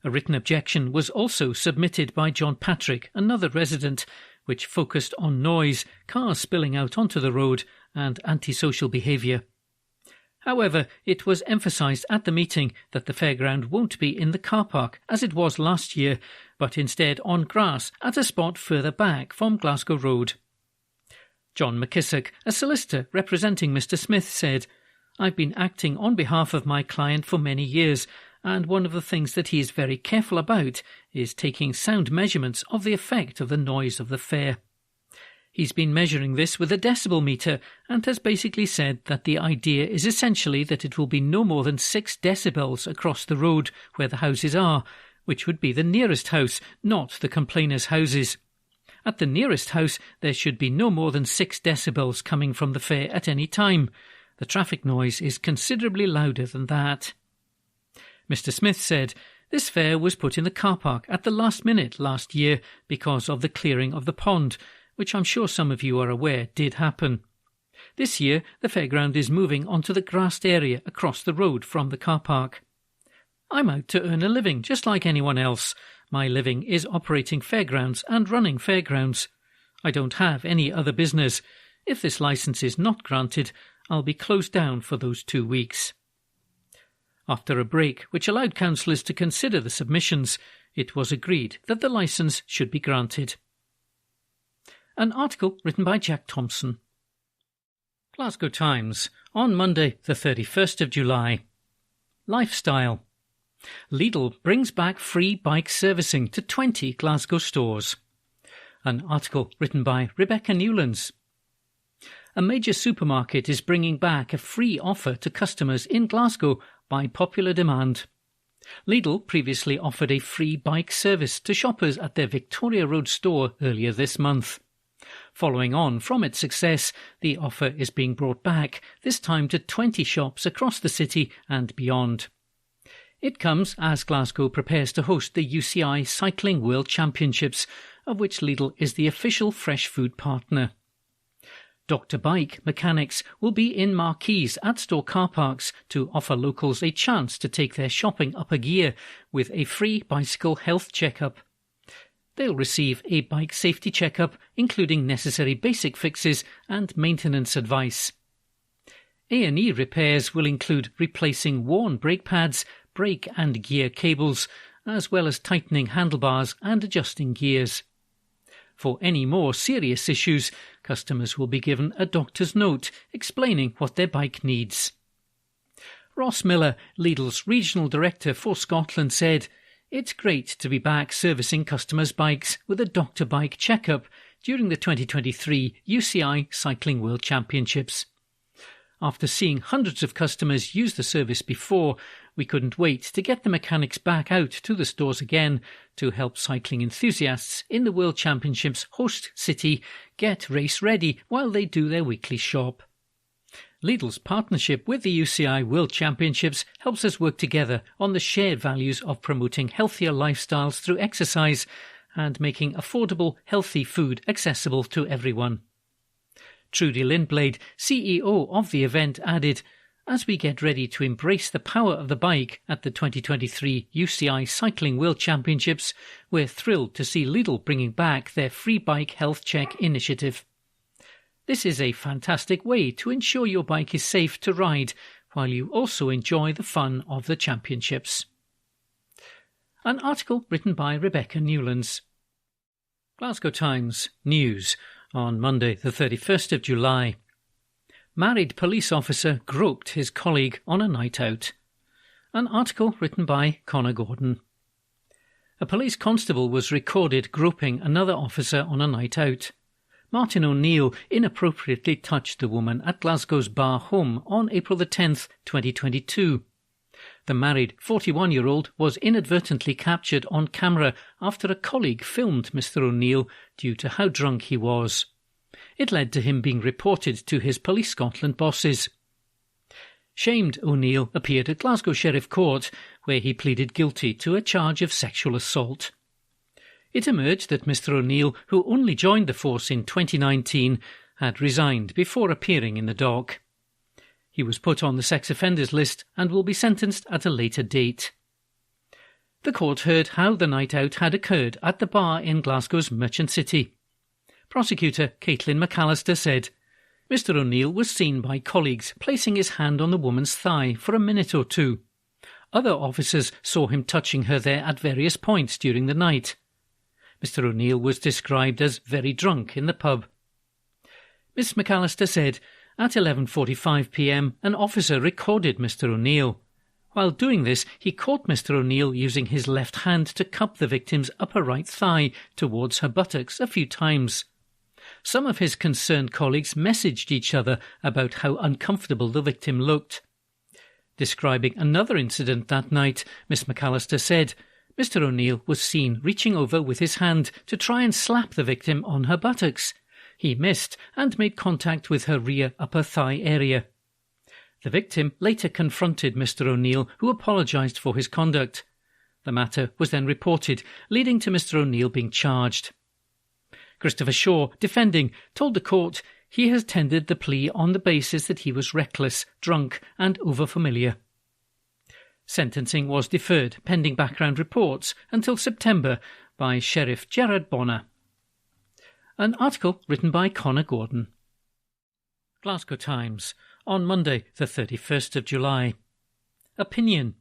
A written objection was also submitted by John Patrick, another resident, which focused on noise, cars spilling out onto the road and antisocial behaviour. However, it was emphasised at the meeting that the fairground won't be in the car park as it was last year, but instead on grass at a spot further back from Glasgow Road. John McKissack, a solicitor representing Mr Smith, said, "I've been acting on behalf of my client for many years, and one of the things that he is very careful about is taking sound measurements of the effect of the noise of the fair. He's been measuring this with a decibel meter and has basically said that the idea is essentially that it will be no more than 6 decibels across the road where the houses are, which would be the nearest house, not the complainers' houses. At the nearest house, there should be no more than 6 decibels coming from the fair at any time. The traffic noise is considerably louder than that." Mr Smith said, "This fair was put in the car park at the last minute last year because of the clearing of the pond, which I'm sure some of you are aware did happen. This year, the fairground is moving onto the grassed area across the road from the car park. I'm out to earn a living just like anyone else. My living is operating fairgrounds and running fairgrounds. I don't have any other business. If this licence is not granted, I'll be closed down for those 2 weeks." After a break, which allowed councillors to consider the submissions, it was agreed that the licence should be granted. An article written by Jack Thompson. Glasgow Times, on Monday the 31st of July. Lifestyle. Lidl brings back free bike servicing to 20 Glasgow stores. An article written by Rebecca Newlands. A major supermarket is bringing back a free offer to customers in Glasgow by popular demand. Lidl previously offered a free bike service to shoppers at their Victoria Road store earlier this month. Following on from its success, the offer is being brought back, this time to 20 shops across the city and beyond. It comes as Glasgow prepares to host the UCI Cycling World Championships, of which Lidl is the official fresh food partner. Dr. Bike mechanics will be in marquees at store car parks to offer locals a chance to take their shopping up a gear with a free bicycle health check-up. They'll receive a bike safety check-up, including necessary basic fixes and maintenance advice. A&E repairs will include replacing worn brake pads, brake and gear cables, as well as tightening handlebars and adjusting gears. For any more serious issues, customers will be given a doctor's note explaining what their bike needs. Ross Miller, Lidl's regional director for Scotland, said, "It's great to be back servicing customers' bikes with a Dr. Bike checkup during the 2023 UCI Cycling World Championships. After seeing hundreds of customers use the service before, we couldn't wait to get the mechanics back out to the stores again to help cycling enthusiasts in the World Championships host city get race ready while they do their weekly shop." Lidl's partnership with the UCI World Championships helps us work together on the shared values of promoting healthier lifestyles through exercise and making affordable, healthy food accessible to everyone. Trudy Lindblade, CEO of the event, added, "As we get ready to embrace the power of the bike at the 2023 UCI Cycling World Championships, we're thrilled to see Lidl bringing back their free bike health check initiative. This is a fantastic way to ensure your bike is safe to ride, while you also enjoy the fun of the championships." An article written by Rebecca Newlands. Glasgow Times News on Monday the 31st of July. Married police officer groped his colleague on a night out. An article written by Conor Gordon. A police constable was recorded groping another officer on a night out. Martin O'Neill inappropriately touched the woman at Glasgow's Bar home on April the 10th, 2022. The married 41-year-old was inadvertently captured on camera after a colleague filmed Mr. O'Neill due to how drunk he was. It led to him being reported to his Police Scotland bosses. Shamed O'Neill appeared at Glasgow Sheriff Court, where he pleaded guilty to a charge of sexual assault. It emerged that Mr. O'Neill, who only joined the force in 2019, had resigned before appearing in the dock. He was put on the sex offenders list and will be sentenced at a later date. The court heard how the night out had occurred at the bar in Glasgow's Merchant City. Prosecutor Caitlin McAllister said, Mr. O'Neill was seen by colleagues placing his hand on the woman's thigh for a minute or two. Other officers saw him touching her there at various points during the night. Mr. O'Neill was described as very drunk in the pub. Miss McAllister said, at 11:45 p.m, an officer recorded Mr. O'Neill. While doing this, he caught Mr. O'Neill using his left hand to cup the victim's upper right thigh towards her buttocks a few times. Some of his concerned colleagues messaged each other about how uncomfortable the victim looked. Describing another incident that night, Miss McAllister said, Mr. O'Neill was seen reaching over with his hand to try and slap the victim on her buttocks. He missed and made contact with her rear upper thigh area. The victim later confronted Mr. O'Neill, who apologised for his conduct. The matter was then reported, leading to Mr. O'Neill being charged. Christopher Shaw, defending, told the court he has tendered the plea on the basis that he was reckless, drunk and overfamiliar. Sentencing was deferred, pending background reports, until September by Sheriff Gerard Bonner. An article written by Conor Gordon. Glasgow Times on Monday the 31st of July. Opinion.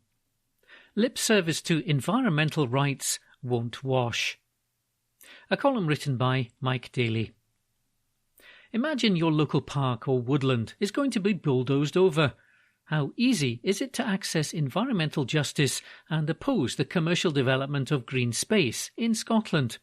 Lip service to environmental rights won't wash. A column written by Mike Daly. Imagine your local park or woodland is going to be bulldozed over. How easy is it to access environmental justice and oppose the commercial development of green space in Scotland?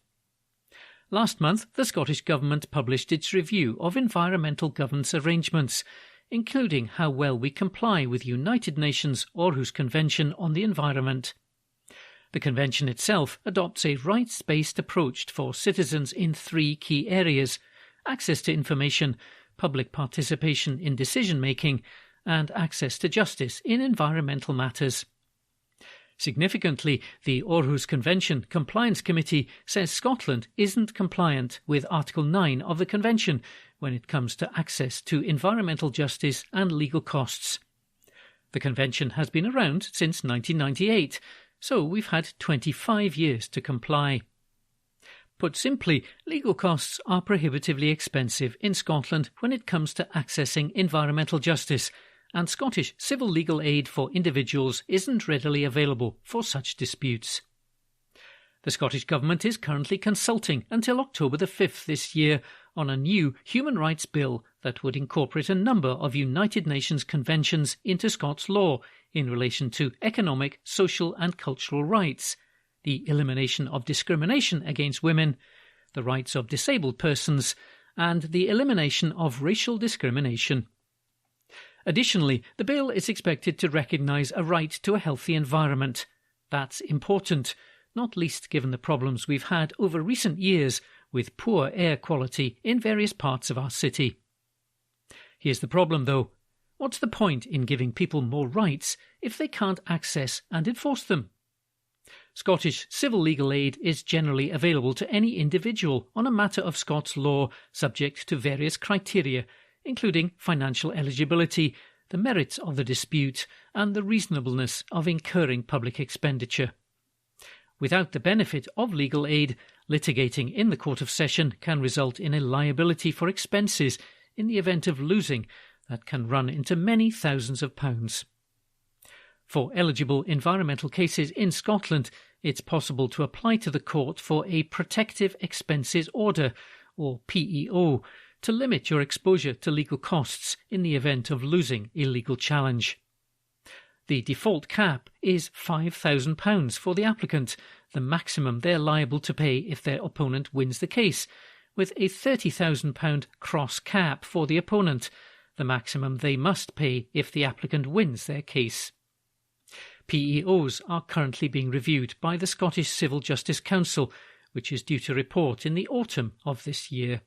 Last month, the Scottish Government published its review of environmental governance arrangements, including how well we comply with United Nations Aarhus Convention on the Environment. The Convention itself adopts a rights-based approach for citizens in 3 key areas: access to information, public participation in decision-making, and access to justice in environmental matters. Significantly, the Aarhus Convention Compliance Committee says Scotland isn't compliant with Article 9 of the Convention when it comes to access to environmental justice and legal costs. The Convention has been around since 1998, so we've had 25 years to comply. Put simply, legal costs are prohibitively expensive in Scotland when it comes to accessing environmental justice, and Scottish civil legal aid for individuals isn't readily available for such disputes. The Scottish Government is currently consulting until October the 5th this year on a new human rights bill that would incorporate a number of United Nations conventions into Scots law in relation to economic, social and cultural rights, the elimination of discrimination against women, the rights of disabled persons, and the elimination of racial discrimination. Additionally, the bill is expected to recognise a right to a healthy environment. That's important, not least given the problems we've had over recent years with poor air quality in various parts of our city. Here's the problem, though. What's the point in giving people more rights if they can't access and enforce them? Scottish civil legal aid is generally available to any individual on a matter of Scots law subject to various criteria, including financial eligibility, the merits of the dispute, and the reasonableness of incurring public expenditure. Without the benefit of legal aid, litigating in the Court of Session can result in a liability for expenses in the event of losing that can run into many thousands of pounds. For eligible environmental cases in Scotland, it's possible to apply to the court for a Protective Expenses Order, or PEO, to limit your exposure to legal costs in the event of losing a legal challenge. The default cap is £5,000 for the applicant, the maximum they're liable to pay if their opponent wins the case, with a £30,000 cross cap for the opponent, the maximum they must pay if the applicant wins their case. PEOs are currently being reviewed by the Scottish Civil Justice Council, which is due to report in the autumn of this year.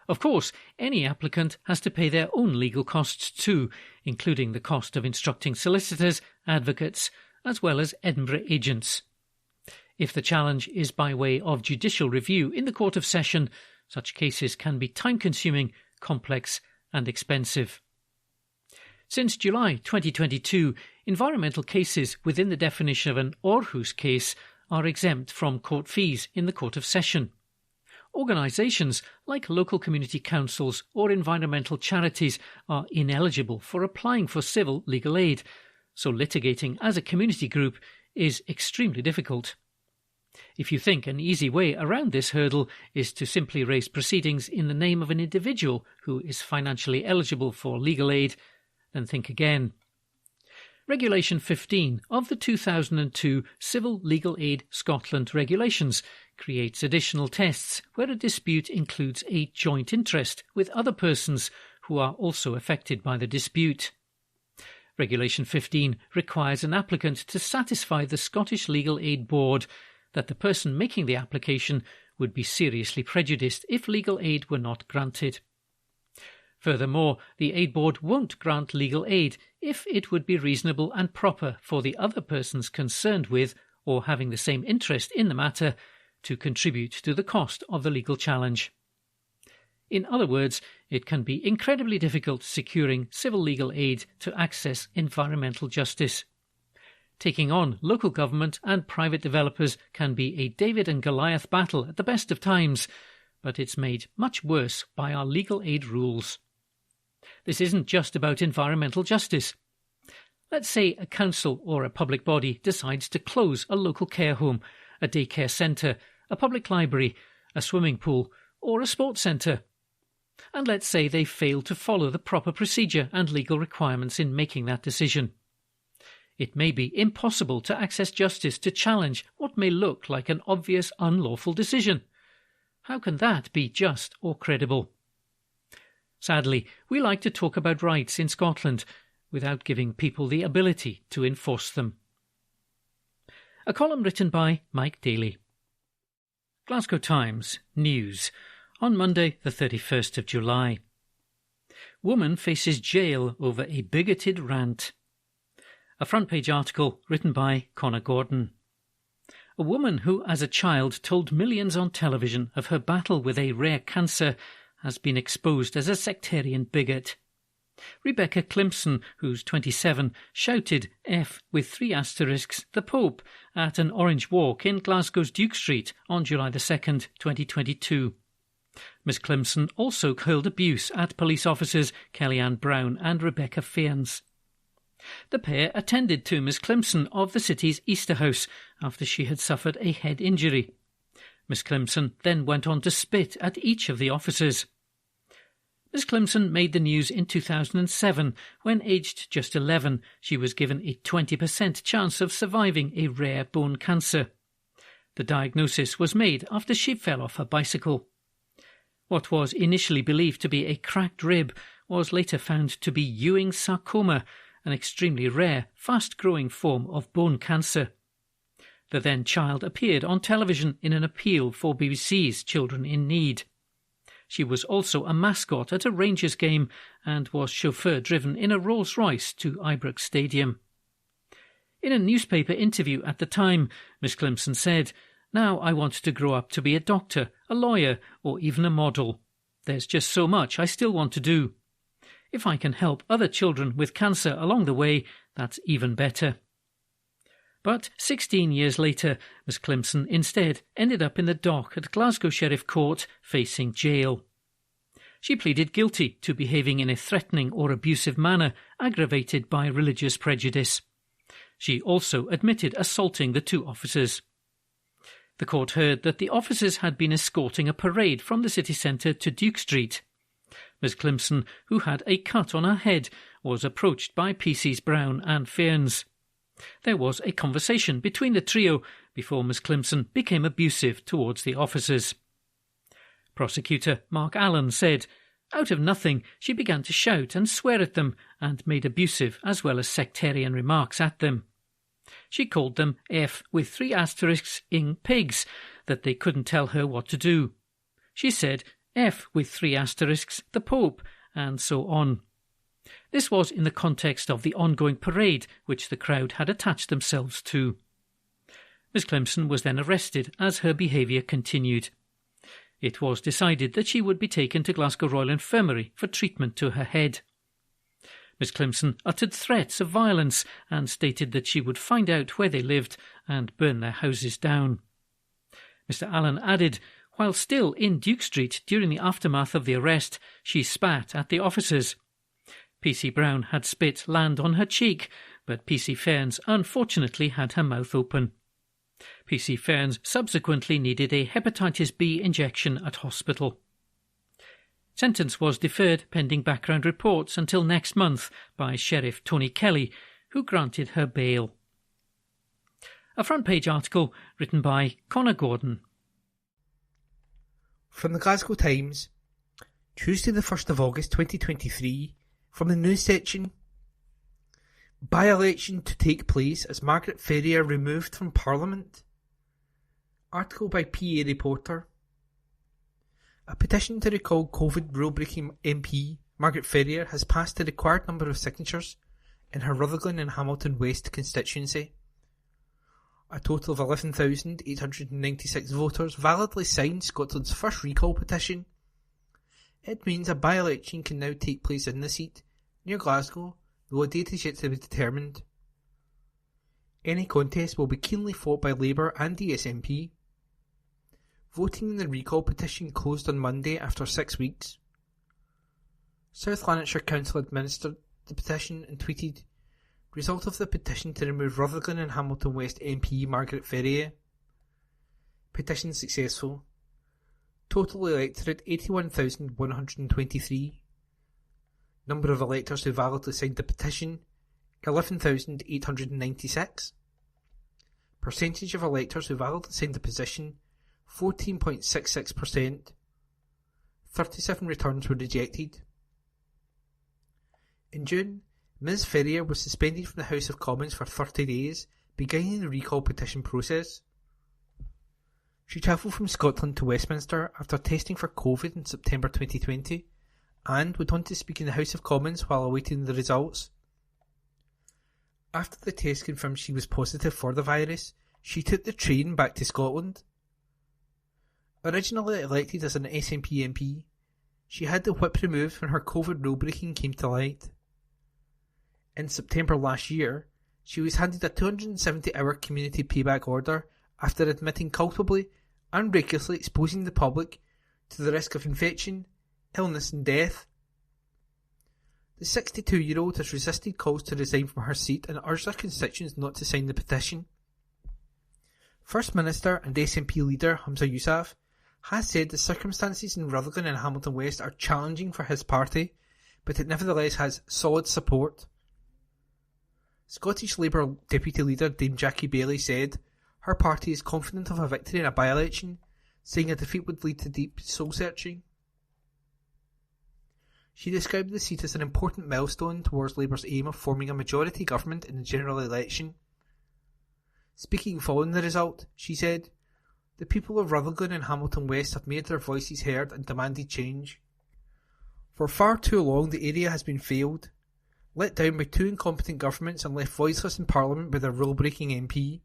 Of course, any applicant has to pay their own legal costs too, including the cost of instructing solicitors, advocates, as well as Edinburgh agents. If the challenge is by way of judicial review in the Court of Session, such cases can be time-consuming, complex and expensive. Since July 2022, environmental cases within the definition of an Aarhus case are exempt from court fees in the Court of Session. Organisations like local community councils or environmental charities are ineligible for applying for civil legal aid, so litigating as a community group is extremely difficult. If you think an easy way around this hurdle is to simply raise proceedings in the name of an individual who is financially eligible for legal aid, then think again. Regulation 15 of the 2002 Civil Legal Aid Scotland regulations creates additional tests where a dispute includes a joint interest with other persons who are also affected by the dispute. Regulation 15 requires an applicant to satisfy the Scottish Legal Aid Board that the person making the application would be seriously prejudiced if legal aid were not granted. Furthermore, the Aid Board won't grant legal aid if it would be reasonable and proper for the other persons concerned with or having the same interest in the matter to contribute to the cost of the legal challenge. In other words, it can be incredibly difficult securing civil legal aid to access environmental justice. Taking on local government and private developers can be a David and Goliath battle at the best of times, but it's made much worse by our legal aid rules. This isn't just about environmental justice. Let's say a council or a public body decides to close a local care home, a daycare centre, a public library, a swimming pool, or a sports centre. And let's say they fail to follow the proper procedure and legal requirements in making that decision. It may be impossible to access justice to challenge what may look like an obvious unlawful decision. How can that be just or credible? Sadly, we like to talk about rights in Scotland without giving people the ability to enforce them. A column written by Mike Daly. Glasgow Times News on Monday the 31st of July. Woman faces jail over a bigoted rant. A front-page article written by Connor Gordon. A woman who as a child told millions on television of her battle with a rare cancer has been exposed as a sectarian bigot. Rebecca Climson, who's 27, shouted F with 3 asterisks the Pope at an orange walk in Glasgow's Duke Street on July the 2nd, 2022. Miss Climson also hurled abuse at police officers Kellyanne Brown and Rebecca Fairns. The pair attended to Miss Climson of the city's Easter House after she had suffered a head injury. Miss Climson then went on to spit at each of the officers. Miss Climson made the news in 2007 when, aged just 11, she was given a 20% chance of surviving a rare bone cancer. The diagnosis was made after she fell off her bicycle. What was initially believed to be a cracked rib was later found to be Ewing's sarcoma, an extremely rare, fast-growing form of bone cancer. The then child appeared on television in an appeal for BBC's Children in Need. She was also a mascot at a Rangers game and was chauffeur-driven in a Rolls-Royce to Ibrox Stadium. In a newspaper interview at the time, Miss Climson said, "Now I want to grow up to be a doctor, a lawyer, or even a model. There's just so much I still want to do. If I can help other children with cancer along the way, that's even better." But 16 years later, Miss Climson instead ended up in the dock at Glasgow Sheriff Court facing jail. She pleaded guilty to behaving in a threatening or abusive manner aggravated by religious prejudice. She also admitted assaulting the two officers. The court heard that the officers had been escorting a parade from the city centre to Duke Street. Ms Climson, who had a cut on her head, was approached by PCs Brown and Fearns. There was a conversation between the trio before Ms Climson became abusive towards the officers. Prosecutor Mark Allen said, out of nothing, she began to shout and swear at them and made abusive as well as sectarian remarks at them. She called them F with 3 asterisks ing pigs, that they couldn't tell her what to do. She said F with 3 asterisks the Pope, and so on. This was in the context of the ongoing parade which the crowd had attached themselves to. Miss Climson was then arrested as her behaviour continued. It was decided that she would be taken to Glasgow Royal Infirmary for treatment to her head. Miss Climson uttered threats of violence and stated that she would find out where they lived and burn their houses down. Mr Allen added, while still in Duke Street during the aftermath of the arrest, she spat at the officers. PC Brown had spit land on her cheek, but PC Fearns unfortunately had her mouth open. PC Fearns subsequently needed a hepatitis B injection at hospital. Sentence was deferred pending background reports until next month by Sheriff Tony Kelly, who granted her bail. A front-page article written by Connor Gordon. From the Glasgow Times, Tuesday the 1st of August 2023, from the news section. By-election to take place as Margaret Ferrier removed from Parliament. Article by PA reporter. A petition to recall COVID rule-breaking MP Margaret Ferrier has passed the required number of signatures in her Rutherglen and Hamilton West constituency. A total of 11,896 voters validly signed Scotland's first recall petition. It means a by-election can now take place in the seat, near Glasgow, though a date is yet to be determined. Any contest will be keenly fought by Labour and DSNP. Voting in the recall petition closed on Monday after 6 weeks. South Lanarkshire Council administered the petition and tweeted, result of the petition to remove Rutherglen and Hamilton West MP Margaret Ferrier. Petition successful. Total electorate 81,123. Number of electors who validly signed the petition 11,896. Percentage of electors who validly signed the petition 14.66%. 37 returns were rejected. In June, Ms Ferrier was suspended from the House of Commons for 30 days, beginning the recall petition process. She travelled from Scotland to Westminster after testing for COVID in September 2020 and went on to speak in the House of Commons while awaiting the results. After the test confirmed she was positive for the virus, she took the train back to Scotland. Originally elected as an SNP MP, she had the whip removed when her COVID rule-breaking came to light. In September last year, she was handed a 270-hour community payback order after admitting culpably and recklessly exposing the public to the risk of infection, illness and death. The 62-year-old has resisted calls to resign from her seat and urged her constituents not to sign the petition. First Minister and SNP leader Humza Yousaf has said the circumstances in Rutherglen and Hamilton West are challenging for his party, but it nevertheless has solid support. Scottish Labour Deputy Leader Dame Jackie Baillie said her party is confident of a victory in a by-election, saying a defeat would lead to deep soul-searching. She described the seat as an important milestone towards Labour's aim of forming a majority government in the general election. Speaking following the result, she said, the people of Rutherglen and Hamilton West have made their voices heard and demanded change. For far too long the area has been failed, let down by two incompetent governments and left voiceless in Parliament by their rule-breaking MP.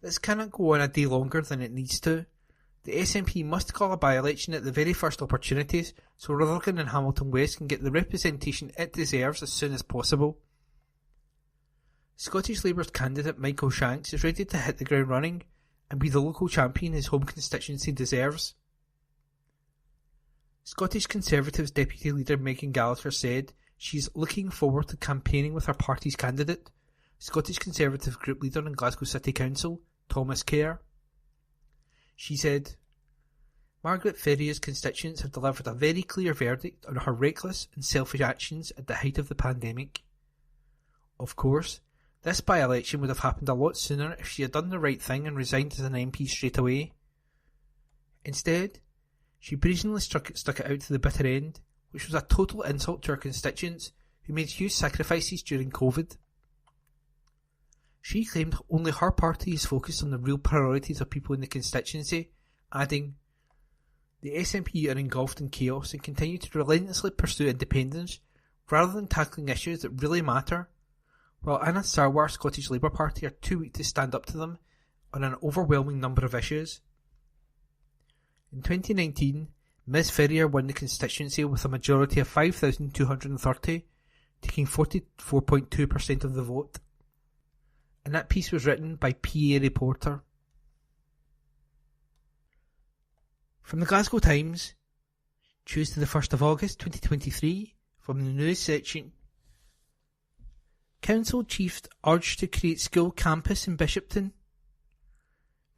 This cannot go on a day longer than it needs to. The SNP must call a by-election at the very first opportunities so Rutherglen and Hamilton West can get the representation it deserves as soon as possible. Scottish Labour's candidate Michael Shanks is ready to hit the ground running and be the local champion his home constituency deserves. Scottish Conservatives Deputy Leader Megan Gallagher said she is looking forward to campaigning with her party's candidate, Scottish Conservative group leader in Glasgow City Council, Thomas Kerr. She said, Margaret Ferrier's constituents have delivered a very clear verdict on her reckless and selfish actions at the height of the pandemic. Of course, this by-election would have happened a lot sooner if she had done the right thing and resigned as an MP straight away. Instead, she brazenly stuck it out to the bitter end, which was a total insult to her constituents who made huge sacrifices during COVID. She claimed only her party is focused on the real priorities of people in the constituency, adding, the SNP are engulfed in chaos and continue to relentlessly pursue independence rather than tackling issues that really matter, while Anna Sarwar's Scottish Labour Party are too weak to stand up to them on an overwhelming number of issues. In 2019, Ms Ferrier won the constituency with a majority of 5,230, taking 44.2% of the vote. And that piece was written by PA reporter. From the Glasgow Times, Tuesday the 1st of August 2023, from the news section. Council chiefs urged to create school campus in Bishopton.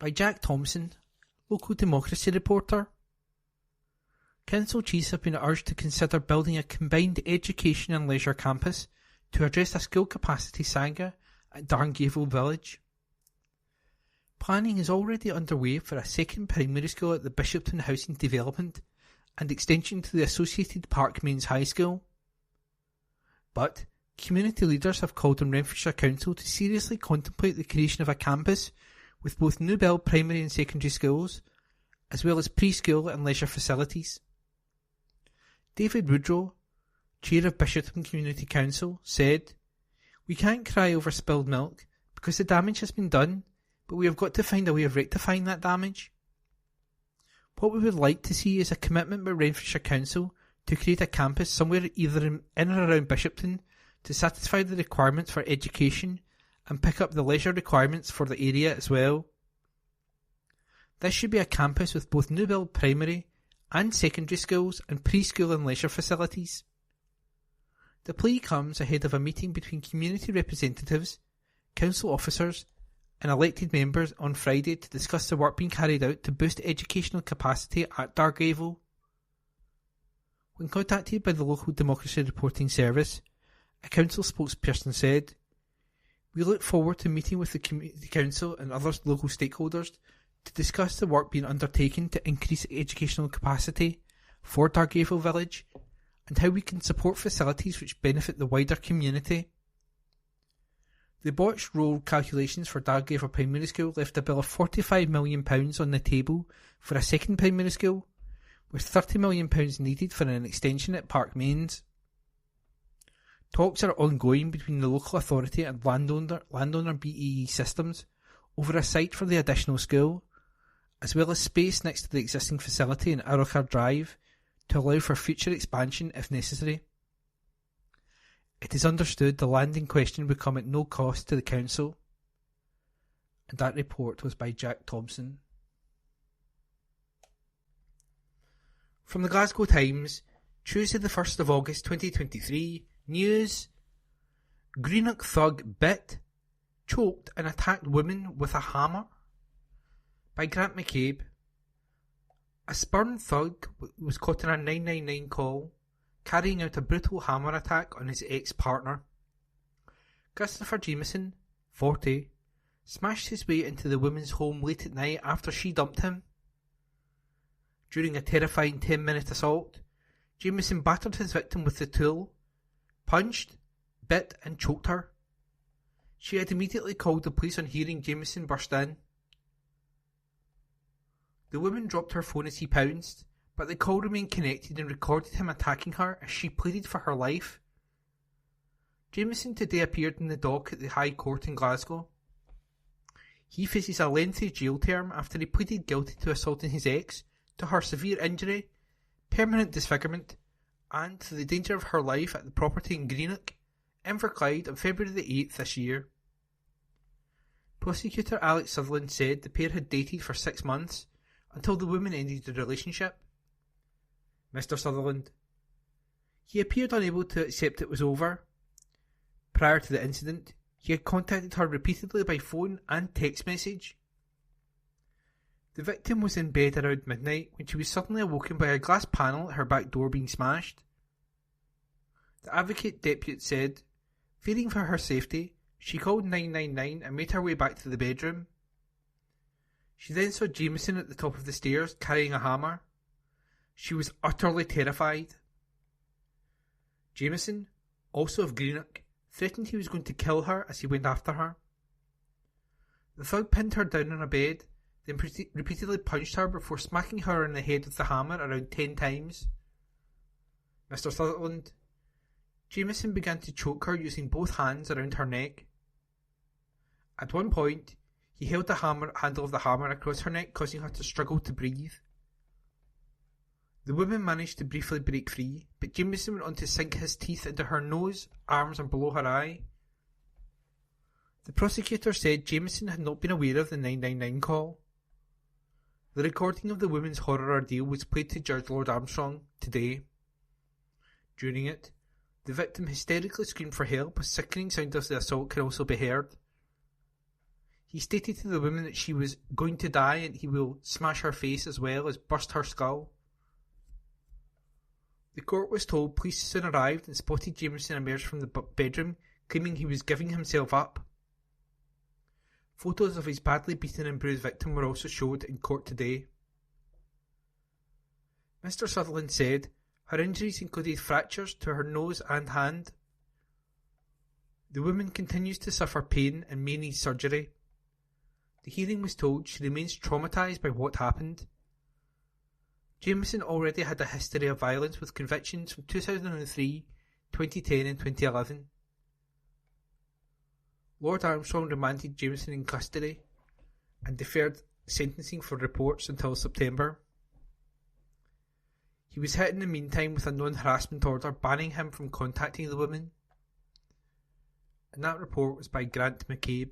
By Jack Thompson, local democracy reporter. Council chiefs have been urged to consider building a combined education and leisure campus to address a school capacity saga at Darngaville Village. Planning is already underway for a second primary school at the Bishopton Housing Development and extension to the associated Parkmains High School. But community leaders have called on Renfrewshire Council to seriously contemplate the creation of a campus with both new build primary and secondary schools, as well as preschool and leisure facilities. David Woodrow, chair of Bishopton Community Council, said, "We can't cry over spilled milk because the damage has been done, but we have got to find a way of rectifying that damage. What we would like to see is a commitment by Renfrewshire Council to create a campus somewhere either in or around Bishopton to satisfy the requirements for education and pick up the leisure requirements for the area as well. This should be a campus with both new build primary and secondary schools and preschool and leisure facilities." The plea comes ahead of a meeting between community representatives, council officers and elected members on Friday to discuss the work being carried out to boost educational capacity at Darngaville. When contacted by the local democracy reporting service, a council spokesperson said, "We look forward to meeting with the community council and other local stakeholders to discuss the work being undertaken to increase educational capacity for Darngaville Village and how we can support facilities which benefit the wider community." The botched roll calculations for Darngaville Primary School left a bill of £45 million on the table for a second primary school, with £30 million needed for an extension at Parkmains. Talks are ongoing between the local authority and landowner BAE Systems over a site for the additional school, as well as space next to the existing facility in Arrochar Drive to allow for future expansion if necessary. It is understood the land in question would come at no cost to the council. And that report was by Jack Thompson. From the Glasgow Times, Tuesday the 1st of August 2023, news. Greenock thug bit, choked and attacked woman with a hammer. By Grant McCabe. A spurned thug was caught in a 999 call, carrying out a brutal hammer attack on his ex-partner. Christopher Jameson, 40, smashed his way into the woman's home late at night after she dumped him. During a terrifying 10-minute assault, Jameson battered his victim with the tool, punched, bit and choked her. She had immediately called the police on hearing Jameson burst in. The woman dropped her phone as he pounced, but the call remained connected and recorded him attacking her as she pleaded for her life. Jameson today appeared in the dock at the High Court in Glasgow. He faces a lengthy jail term after he pleaded guilty to assaulting his ex, to her severe injury, permanent disfigurement, and to the danger of her life at the property in Greenock, Inverclyde, on February the 8th this year. Prosecutor Alex Sutherland said the pair had dated for 6 months, until the woman ended the relationship. Mr. Sutherland. He appeared unable to accept it was over. Prior to the incident, He had contacted her repeatedly by phone and text message. The victim was in bed around midnight when she was suddenly awoken by a glass panel at her back door being smashed. The advocate deputy said, fearing for her safety, she called 999 and made her way back to the bedroom. She then saw Jameson at the top of the stairs carrying a hammer. She was utterly terrified. Jameson, also of Greenock, threatened he was going to kill her as he went after her. The thug pinned her down on a bed, then repeatedly punched her before smacking her on the head with the hammer around 10 times. Mr. Sutherland. Jameson began to choke her using both hands around her neck. At one point, he held the handle of the hammer across her neck, causing her to struggle to breathe. The woman managed to briefly break free, but Jameson went on to sink his teeth into her nose, arms and below her eye. The prosecutor said Jameson had not been aware of the 999 call. The recording of the woman's horror ordeal was played to Judge Lord Armstrong today. During it, the victim hysterically screamed for help. A sickening sound of the assault could also be heard. He stated to the woman that she was going to die and he will smash her face as well as burst her skull. The court was told police soon arrived and spotted Jameson emerge from the bedroom, claiming he was giving himself up. Photos of his badly beaten and bruised victim were also showed in court today. Mr. Sutherland said her injuries included fractures to her nose and hand. The woman continues to suffer pain and may need surgery. The hearing was told she remains traumatised by what happened. Jameson already had a history of violence with convictions from 2003, 2010 and 2011. Lord Armstrong remanded Jameson in custody and deferred sentencing for reports until September. He was hit in the meantime with a non-harassment order banning him from contacting the woman. And that report was by Grant McCabe.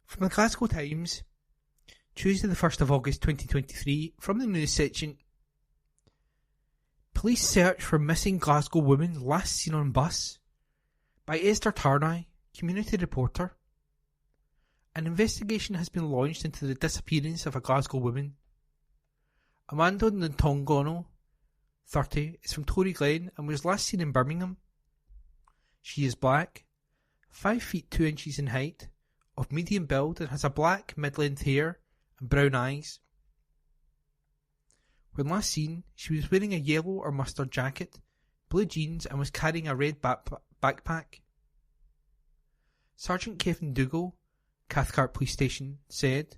From the Glasgow Times, Tuesday the 1st of August 2023, from the news section. Police search for missing Glasgow woman last seen on bus. By Esther Tarnay, community reporter. An investigation has been launched into the disappearance of a Glasgow woman. Amanda Ntongono, 30, is from Tory Glen and was last seen in Birmingham. She is black, 5 feet 2 inches in height, of medium build and has a black mid-length hair and brown eyes. When last seen, she was wearing a yellow or mustard jacket, blue jeans and was carrying a red backpack. Sergeant Kevin Dougal, Cathcart Police Station, said,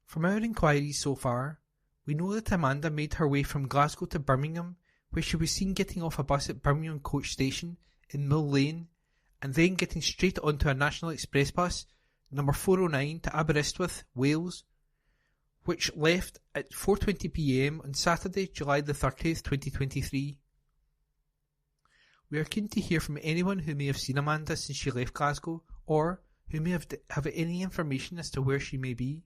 "From our inquiries so far, we know that Amanda made her way from Glasgow to Birmingham, where she was seen getting off a bus at Birmingham Coach Station in Mill Lane and then getting straight onto a National Express bus, number 409 to Aberystwyth, Wales, which left at 4:20 p.m. on Saturday, July the 30th, 2023. We are keen to hear from anyone who may have seen Amanda since she left Glasgow, or who may have any information as to where she may be.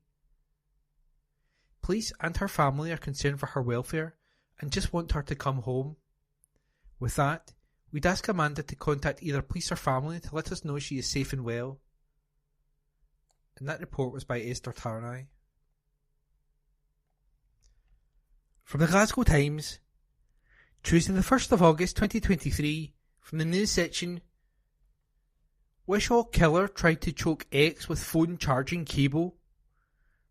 Police and her family are concerned for her welfare and just want her to come home. With that, we'd ask Amanda to contact either police or family to let us know she is safe and well." And that report was by Esther Tarnay. From the Glasgow Times, Tuesday the 1st of August 2023, from the news section. Wishaw killer tried to choke ex with phone charging cable.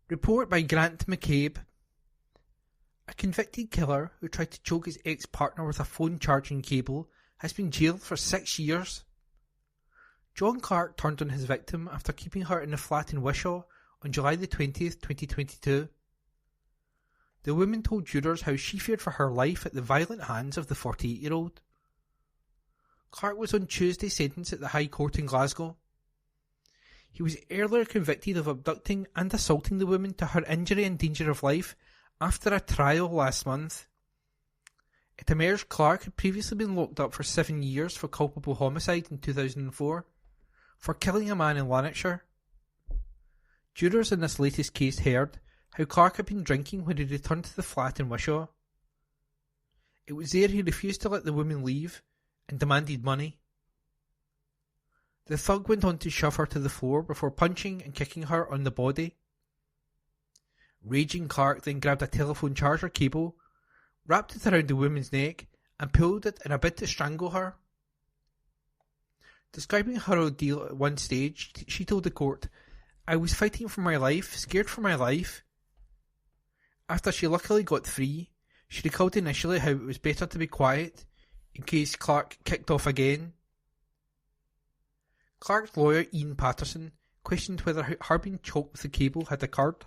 Report by Grant McCabe. A convicted killer who tried to choke his ex-partner with a phone charging cable has been jailed for 6 years. John Clark turned on his victim after keeping her in a flat in Wishaw on July the 20th, 2022. The woman told jurors how she feared for her life at the violent hands of the 48-year-old. Clark was on Tuesday sentenced at the High Court in Glasgow. He was earlier convicted of abducting and assaulting the woman to her injury and danger of life after a trial last month. It emerged Clark had previously been locked up for 7 years for culpable homicide in 2004 for killing a man in Lanarkshire. Jurors in this latest case heard how Clark had been drinking when he returned to the flat in Wishaw. It was there he refused to let the woman leave and demanded money. The thug went on to shove her to the floor before punching and kicking her on the body. Raging Clark then grabbed a telephone charger cable, wrapped it around the woman's neck, and pulled it in a bid to strangle her. Describing her ordeal at one stage, she told the court, "I was fighting for my life, scared for my life." After she luckily got free, she recalled initially how it was better to be quiet, in case Clark kicked off again. Clark's lawyer, Ian Patterson, questioned whether her being choked with the cable had occurred.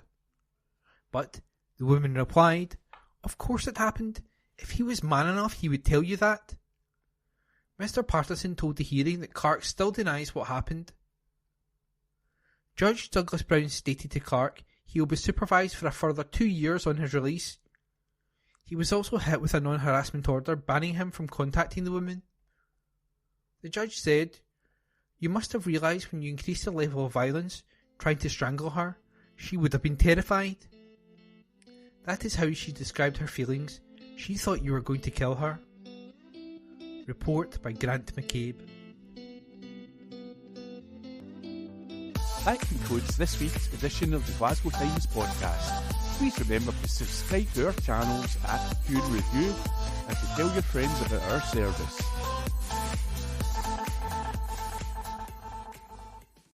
But the woman replied, "Of course it happened. If he was man enough, he would tell you that." Mr. Patterson told the hearing that Clark still denies what happened. Judge Douglas Brown stated to Clark he will be supervised for a further 2 years on his release. He was also hit with a non-harassment order banning him from contacting the woman. The judge said, "You must have realised when you increased the level of violence, trying to strangle her, she would have been terrified." That is how she described her feelings. She thought you were going to kill her. Report by Grant McCabe. That concludes this week's edition of the Glasgow Times podcast. Please remember to subscribe to our channels at Q Review and to tell your friends about our service.